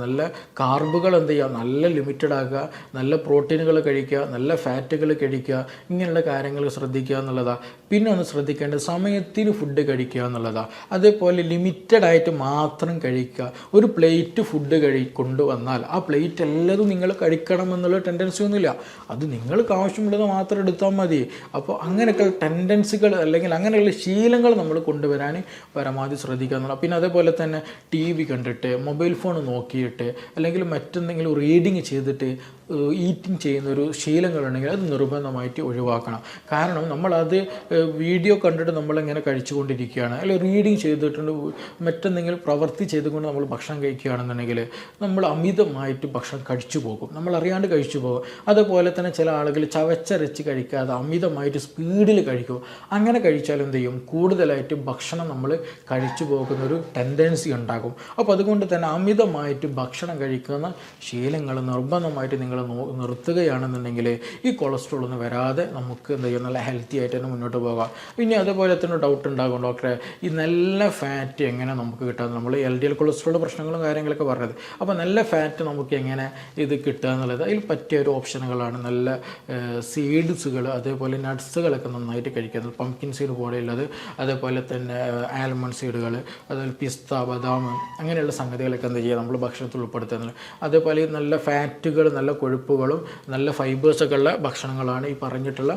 നല്ല കാർബുകൾ എന്ത് ചെയ്യുക, നല്ല ലിമിറ്റഡ് ആക്കുക, നല്ല പ്രോട്ടീനുകൾ കഴിക്കുക, നല്ല ഫാറ്റുകൾ കഴിക്കുക, ഇങ്ങനെയുള്ള കാര്യങ്ങൾ ശ്രദ്ധിക്കുക എന്നുള്ളതാണ്. പിന്നെ ഒന്ന് ശ്രദ്ധിക്കേണ്ടത് സമയത്തിന് ഫുഡ് കഴിക്കുക എന്നുള്ളതാണ്. അതേപോലെ ലിമിറ്റഡ് ആയിട്ട് മാത്രം കഴിക്കുക. ഒരു പ്ലേറ്റ് ഫുഡ് കൊണ്ടുവന്നാൽ ആ പ്ലേറ്റ് എല്ലാതും നിങ്ങൾ കഴിക്കണം എന്നുള്ള ടെൻഡൻസി ഒന്നുമില്ല, അത് നിങ്ങൾക്ക് ആവശ്യമുള്ളത് മാത്രം എടുത്താൽ മതി. അപ്പോൾ അങ്ങനെയൊക്കെ ടെൻഡൻസികൾ അല്ലെങ്കിൽ അങ്ങനെയുള്ള ശീലങ്ങൾ നമ്മൾ കൊണ്ടുവരാൻ പരമാവധി ശ്രദ്ധിക്കുക എന്നുള്ളത്. പിന്നെ അതേപോലെ തന്നെ TV കണ്ടിട്ട്, മൊബൈൽ ഫോൺ നോക്കിയിട്ട് അല്ലെങ്കിൽ മറ്റെന്തെങ്കിലും റീഡിങ് ചെയ്തിട്ട് ഈറ്റിംഗ് ചെയ്യുന്നൊരു ശീലങ്ങളുണ്ടെങ്കിൽ അത് നിർബന്ധമായിട്ട് ഒഴിവാക്കണം. കാരണം നമ്മളത് വീഡിയോ കണ്ടിട്ട് നമ്മളിങ്ങനെ കഴിച്ചുകൊണ്ടിരിക്കുകയാണ്, അല്ലെങ്കിൽ റീഡിങ് ചെയ്തിട്ടുണ്ട്, മറ്റെന്തെങ്കിലും പ്രവൃത്തി ചെയ്തുകൊണ്ട് നമ്മൾ ഭക്ഷണം കഴിക്കുകയാണെന്നുണ്ടെങ്കിൽ നമ്മൾ അമിതമായിട്ട് ഭക്ഷണം കഴിച്ചു പോകും, നമ്മൾ അറിയാണ്ട് കഴിച്ചു പോകും. അതുപോലെ തന്നെ ചില ആളുകൾ ചവച്ചരച്ച് കഴിക്കാതെ അമിതമായിട്ട് സ്പീഡിൽ കഴിക്കും. അങ്ങനെ കഴിച്ചാൽ എന്ത് ചെയ്യും, കൂടുതലായിട്ട് ഭക്ഷണം നമ്മൾ കഴിച്ചു പോകുന്നൊരു ടെൻഡൻസി ഉണ്ടാകും. അപ്പോൾ അതുകൊണ്ട് തന്നെ അമിതമായിട്ട് ഭക്ഷണം കഴിക്കുന്ന ശീലങ്ങൾ നിർബന്ധമായിട്ട് നിങ്ങൾ നിർത്തുകയാണെന്നുണ്ടെങ്കിൽ ഈ കൊളസ്ട്രോൾ ഒന്നും വരാതെ നമുക്ക് എന്ത് ചെയ്യും, നല്ല ഹെൽത്തി ആയിട്ട് തന്നെ മുന്നോട്ട് പോകാം. കൊണ്ടുപോകാം. ഇനി അതുപോലെ തന്നെ ഡൗട്ട് ഉണ്ടാകും, ഡോക്ടറെ ഈ നല്ല ഫാറ്റ് എങ്ങനെ നമുക്ക് കിട്ടാം? നമ്മൾ LDL കൊളസ്ട്രോൾ പ്രശ്നങ്ങളും കാര്യങ്ങളൊക്കെ പറഞ്ഞത്. അപ്പോൾ നല്ല ഫാറ്റ് നമുക്ക് എങ്ങനെ ഇത് കിട്ടുക എന്നുള്ളത് അതിൽ പറ്റിയ ഒരു ഓപ്ഷനുകളാണ് നല്ല സീഡ്സുകൾ, അതേപോലെ നട്ട്സുകളൊക്കെ നന്നായിട്ട് കഴിക്കുന്നത്. പംകിൻ സീഡ് പോലെയുള്ളത്, അതേപോലെ തന്നെ ആൽമണ്ട് സീഡുകൾ, അതുപോലെ പിസ്ത, ബദാം, അങ്ങനെയുള്ള സംഗതികളൊക്കെ എന്താ ചെയ്യുക നമ്മൾ ഭക്ഷണത്തിൽ ഉൾപ്പെടുത്തുന്നത്. അതേപോലെ നല്ല ഫാറ്റുകൾ, നല്ല കൊഴുപ്പുകളും നല്ല ഫൈബേഴ്സൊക്കെ ഉള്ള ഭക്ഷണങ്ങളാണ് ഈ പറഞ്ഞിട്ടുള്ള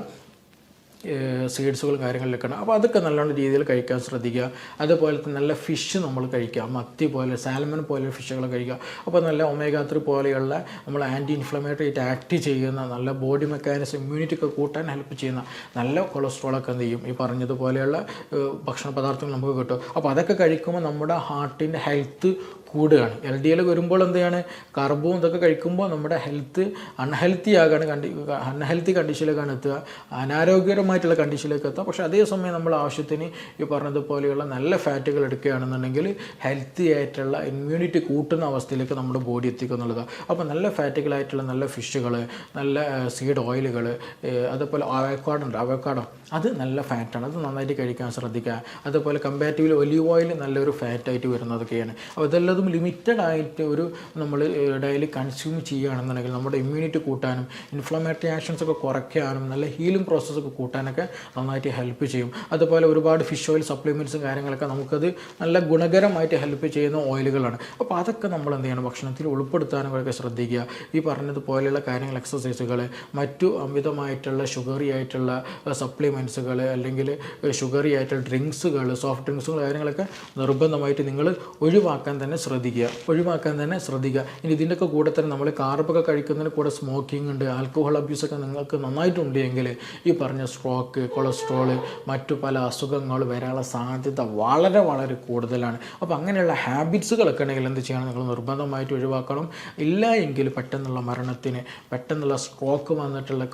സീഡ്സുകളും കാര്യങ്ങളിലൊക്കെയാണ്. അപ്പോൾ അതൊക്കെ നല്ലോണം രീതിയിൽ കഴിക്കാൻ ശ്രദ്ധിക്കുക. അതുപോലെ തന്നെ നല്ല ഫിഷ് നമ്മൾ കഴിക്കുക, മത്തി പോലെ, സാൽമൺ പോലെ ഫിഷുകൾ കഴിക്കുക. അപ്പോൾ നല്ല omega-3 പോലെയുള്ള നമ്മൾ ആൻറ്റി ഇൻഫ്ലമേറ്ററി ആയിട്ട് ആക്ട് ചെയ്യുന്ന നല്ല ബോഡി മെക്കാനിസം, ഇമ്മ്യൂണിറ്റി ഒക്കെ കൂട്ടാൻ ഹെൽപ്പ് ചെയ്യുന്ന നല്ല കൊളസ്ട്രോളൊക്കെ എന്ത് ചെയ്യും ഈ പറഞ്ഞതുപോലെയുള്ള ഭക്ഷണ പദാർത്ഥങ്ങൾ നമുക്ക് കിട്ടും. അപ്പോൾ അതൊക്കെ കഴിക്കുമ്പോൾ നമ്മുടെ ഹാർട്ടിൻ്റെ ഹെൽത്ത് കൂടുകയാണ്. LDL വരുമ്പോൾ എന്താണ്, കാർബും ഇതൊക്കെ കഴിക്കുമ്പോൾ നമ്മുടെ ഹെൽത്ത് അൺഹെൽത്തി കണ്ടീഷനിലേക്കാണ് എത്തുക, അനാരോഗ്യകരമായിട്ടുള്ള കണ്ടീഷനിലേക്ക് എത്തുക. പക്ഷേ അതേസമയം നമ്മൾ ആവശ്യത്തിന് ഈ പറഞ്ഞതുപോലെയുള്ള നല്ല ഫാറ്റുകൾ എടുക്കുകയാണെന്നുണ്ടെങ്കിൽ ഹെൽത്തി ആയിട്ടുള്ള ഇമ്മ്യൂണിറ്റി കൂട്ടുന്ന അവസ്ഥയിലേക്ക് നമ്മുടെ ബോഡി എത്തിക്കുക എന്നുള്ളതാണ്. അപ്പോൾ നല്ല ഫാറ്റുകളായിട്ടുള്ള നല്ല ഫിഷുകൾ, നല്ല സീഡ് ഓയിലുകൾ, അതുപോലെ അവക്കാഡോ അത് നല്ല ഫാറ്റാണ്, അത് നന്നായിട്ട് കഴിക്കാൻ ശ്രദ്ധിക്കുക. അതുപോലെ കമ്പാരിറ്റീവ്ലി ഒലീവ് ഓയിൽ നല്ലൊരു ഫാറ്റായിട്ട് വരുന്നതൊക്കെയാണ്. അപ്പോൾ ഇതെല്ലാം ലിമിറ്റഡ് ആയിട്ട് ഒരു നമ്മൾ ഡെയിലി കൺസ്യൂം ചെയ്യുകയാണെന്നുണ്ടെങ്കിൽ നമ്മുടെ ഇമ്മ്യൂണിറ്റി കൂട്ടാനും ഇൻഫ്ലമേറ്ററി ആക്ഷൻസ് ഒക്കെ കുറയ്ക്കാനും നല്ല ഹീലിംഗ് പ്രോസസ്സൊക്കെ കൂട്ടാനൊക്കെ നന്നായിട്ട് ഹെൽപ്പ് ചെയ്യും. അതുപോലെ ഒരുപാട് ഫിഷ് ഓയിൽ സപ്ലിമെൻറ്റ്സും കാര്യങ്ങളൊക്കെ നമുക്കത് നല്ല ഗുണകരമായിട്ട് ഹെൽപ്പ് ചെയ്യുന്ന ഓയിലുകളാണ്. അപ്പോൾ അതൊക്കെ നമ്മൾ എന്ത് ചെയ്യണം, ഭക്ഷണത്തിൽ ഉൾപ്പെടുത്താനും ഒക്കെ ശ്രദ്ധിക്കുക. ഈ പറഞ്ഞതുപോലെയുള്ള കാര്യങ്ങൾ, എക്സസൈസുകൾ, മറ്റു അമിതമായിട്ടുള്ള ഷുഗറി ആയിട്ടുള്ള സപ്ലിമെൻറ്റ്സുകൾ, അല്ലെങ്കിൽ ഷുഗറി ആയിട്ടുള്ള ഡ്രിങ്ക്സുകൾ, സോഫ്റ്റ് ഡ്രിങ്ക്സുകൾ കാര്യങ്ങളൊക്കെ നിർബന്ധമായിട്ട് നിങ്ങൾ ഒഴിവാക്കാൻ തന്നെ ശ്രദ്ധിക്കുക. ഇനി ഇതിൻ്റെയൊക്കെ കൂടെ തന്നെ നമ്മൾ കാർബൊക്കെ കഴിക്കുന്നതിന് കൂടെ സ്മോക്കിംഗ് ഉണ്ട്, ആൽക്കഹോൾ അബ്യൂസൊക്കെ നിങ്ങൾക്ക് നന്നായിട്ടുണ്ട് എങ്കിൽ ഈ പറഞ്ഞ സ്ട്രോക്ക്, കൊളസ്ട്രോള്, മറ്റു പല അസുഖങ്ങൾ വരാനുള്ള സാധ്യത വളരെ വളരെ കൂടുതലാണ്. അപ്പോൾ അങ്ങനെയുള്ള ഹാബിറ്റ്സുകളൊക്കെ ഉണ്ടെങ്കിൽ എന്ത് ചെയ്യണം, നിങ്ങൾ നിർബന്ധമായിട്ട് ഒഴിവാക്കണം. ഇല്ല എങ്കിൽ പെട്ടെന്നുള്ള മരണത്തിന്, പെട്ടെന്നുള്ള സ്ട്രോക്ക് വന്നിട്ടുള്ള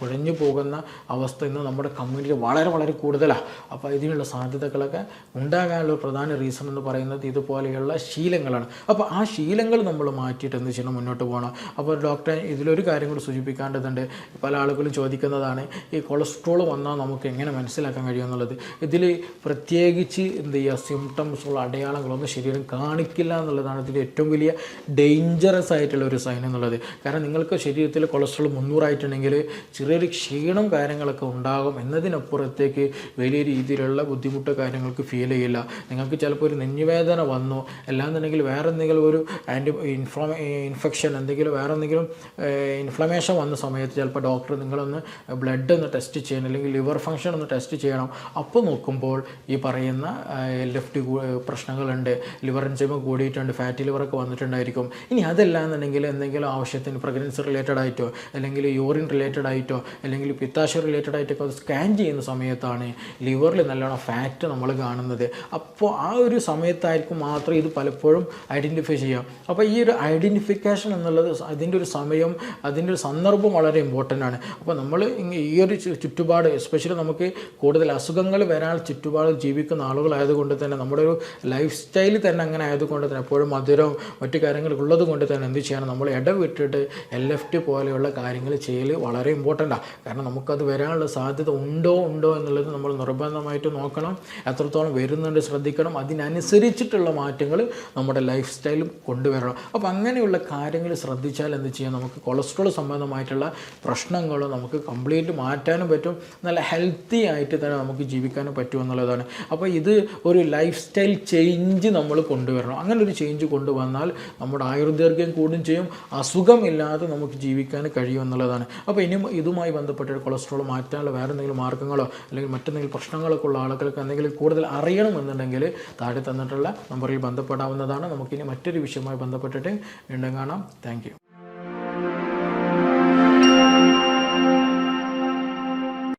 കുഴഞ്ഞു പോകുന്ന അവസ്ഥ ഇന്ന് നമ്മുടെ കമ്മ്യൂണിറ്റി വളരെ വളരെ കൂടുതലാണ്. അപ്പോൾ ഇതിനുള്ള സാധ്യതകളൊക്കെ ഉണ്ടാകാനുള്ള പ്രധാന റീസൺ എന്ന് പറയുന്നത് ഇതുപോലെയുള്ള ശീലങ്ങളാണ്. അപ്പോൾ ആ ശീലങ്ങൾ നമ്മൾ മാറ്റിയിട്ട് എന്ത് ചെയ്യണം, മുന്നോട്ട് പോകണം. അപ്പോൾ ഡോക്ടറെ ഇതിലൊരു കാര്യം കൂടി സൂചിപ്പിക്കേണ്ടതുണ്ട്. പല ആളുകളും ചോദിക്കുന്നതാണ്, ഈ കൊളസ്ട്രോൾ വന്നാൽ നമുക്ക് എങ്ങനെ മനസ്സിലാക്കാൻ കഴിയുമെന്നുള്ളത്. ഇതിൽ പ്രത്യേകിച്ച് എന്ത് ചെയ്യുക, സിംറ്റംസുള്ള അടയാളങ്ങളൊന്നും ശരീരം കാണിക്കില്ല എന്നുള്ളതാണ് ഇതിൻ്റെ ഏറ്റവും വലിയ ഡേഞ്ചറസ് ആയിട്ടുള്ള ഒരു സൈൻ എന്നുള്ളത്. കാരണം നിങ്ങൾക്ക് ശരീരത്തിൽ കൊളസ്ട്രോൾ 300 ആയിട്ടുണ്ടെങ്കിൽ ചെറിയൊരു ക്ഷീണം കാര്യങ്ങളൊക്കെ ഉണ്ടാകും. എന്നതിനപ്പുറത്തേക്ക് വലിയ രീതിയിലുള്ള ബുദ്ധിമുട്ട് കാര്യങ്ങൾക്ക് ഫീൽ ചെയ്യില്ല. നിങ്ങൾക്ക് ചിലപ്പോൾ ഒരു നെഞ്ഞുവേദന വന്നു, അല്ലാന്നുണ്ടെങ്കിൽ വേറെ എന്തെങ്കിലും ഒരു ഇൻഫെക്ഷൻ, എന്തെങ്കിലും വേറെ എന്തെങ്കിലും ഇൻഫ്ലമേഷൻ വന്ന സമയത്ത് ചിലപ്പോൾ ഡോക്ടർ നിങ്ങളൊന്ന് ബ്ലഡ് ഒന്ന് ടെസ്റ്റ് ചെയ്യണം, അല്ലെങ്കിൽ ലിവർ ഫംഗ്ഷൻ ഒന്ന് ടെസ്റ്റ് ചെയ്യണം. അപ്പോൾ നോക്കുമ്പോൾ ഈ പറയുന്ന ലെഫ്റ്റ് പ്രശ്നങ്ങളുണ്ട്, ലിവർ എൻസൈം കൂടിയിട്ടുണ്ട്, ഫാറ്റി ലിവറൊക്കെ വന്നിട്ടുണ്ടായിരിക്കും. ഇനി അതല്ലാന്നുണ്ടെങ്കിൽ എന്തെങ്കിലും ആവശ്യത്തിന് പ്രഗ്നൻസി റിലേറ്റഡ് ആയിട്ടോ, അല്ലെങ്കിൽ യൂറിൻ റിലേറ്റഡ് ആയിട്ടോ, അല്ലെങ്കിൽ പിത്താശയം റിലേറ്റഡ് ആയിട്ടൊക്കെ അത് സ്കാൻ ചെയ്യുന്ന സമയത്താണ് ലിവറിൽ നല്ലോണം ഫാറ്റ് നമ്മൾ കാണുന്നത്. അപ്പോൾ ആ ഒരു സമയത്തായിരിക്കും മാത്രമേ ഇത് പലപ്പോഴും ഐഡൻറ്റിഫൈ ചെയ്യാം. അപ്പോൾ ഈ ഒരു ഐഡൻറ്റിഫിക്കേഷൻ എന്നുള്ളത് അതിൻ്റെ ഒരു സമയം, അതിൻ്റെ ഒരു സന്ദർഭം വളരെ ഇമ്പോർട്ടൻ്റ് ആണ്. അപ്പോൾ നമ്മൾ ഈ ഒരു ചുറ്റുപാട്, എസ്പെഷ്യലി നമുക്ക് കൂടുതൽ അസുഖങ്ങൾ വരാൻ ചുറ്റുപാട് ജീവിക്കുന്ന ആളുകളായതുകൊണ്ട് തന്നെ നമ്മുടെ ഒരു ലൈഫ് സ്റ്റൈൽ തന്നെ അങ്ങനെ ആയതുകൊണ്ട് തന്നെ എപ്പോഴും മധുരവും മറ്റു കാര്യങ്ങളൊക്കെ ഉള്ളത് കൊണ്ട് തന്നെ എന്ത് ചെയ്യണം, നമ്മൾ ഇടവിട്ടിട്ട് LFT പോലെയുള്ള കാര്യങ്ങൾ ചെയ്യൽ വളരെ ഇമ്പോർട്ടൻ്റാണ്. കാരണം നമുക്കത് വരാനുള്ള സാധ്യത ഉണ്ടോ എന്നുള്ളത് നമ്മൾ നിർബന്ധമായിട്ട് നോക്കണം. എത്രത്തോളം വരുന്നുണ്ട് ശ്രദ്ധിക്കണം. അതിനനുസരിച്ചിട്ടുള്ള മാറ്റങ്ങൾ നമ്മുടെ ലൈഫ് സ്റ്റൈലും കൊണ്ടുവരണം. അപ്പോൾ അങ്ങനെയുള്ള കാര്യങ്ങൾ ശ്രദ്ധിച്ചാൽ എന്ത് ചെയ്യാം, നമുക്ക് കൊളസ്ട്രോൾ സംബന്ധമായിട്ടുള്ള പ്രശ്നങ്ങൾ നമുക്ക് കംപ്ലീറ്റ് മാറ്റാനും പറ്റും. നല്ല ഹെൽത്തി ആയിട്ട് തന്നെ നമുക്ക് ജീവിക്കാനും പറ്റുമെന്നുള്ളതാണ്. അപ്പോൾ ഇത് ഒരു ലൈഫ് സ്റ്റൈൽ ചേഞ്ച് നമ്മൾ കൊണ്ടുവരണം. അങ്ങനെ ഒരു ചേഞ്ച് കൊണ്ടുവന്നാൽ നമ്മുടെ ആയുർദൈർഘ്യം കൂടുകയും ചെയ്യും, അസുഖമില്ലാതെ നമുക്ക് ജീവിക്കാൻ കഴിയുമെന്നുള്ളതാണ്. അപ്പോൾ ഇനിയും ഇതുമായി ബന്ധപ്പെട്ട് കൊളസ്ട്രോൾ മാറ്റാനുള്ള വേറെ എന്തെങ്കിലും മാർഗ്ഗങ്ങളോ അല്ലെങ്കിൽ മറ്റെന്തെങ്കിലും പ്രശ്നങ്ങളൊക്കെ ഉള്ള ആളുകൾക്ക് എന്തെങ്കിലും കൂടുതൽ അറിയണമെന്നുണ്ടെങ്കിൽ താഴെ തന്നിട്ടുള്ള നമ്പറിൽ ബന്ധപ്പെടാവുന്നതാണ്. നമുക്കിനി മറ്റൊരു വിഷയവുമായി ബന്ധപ്പെട്ടിട്ട് വീണ്ടും കാണാം. Thank you.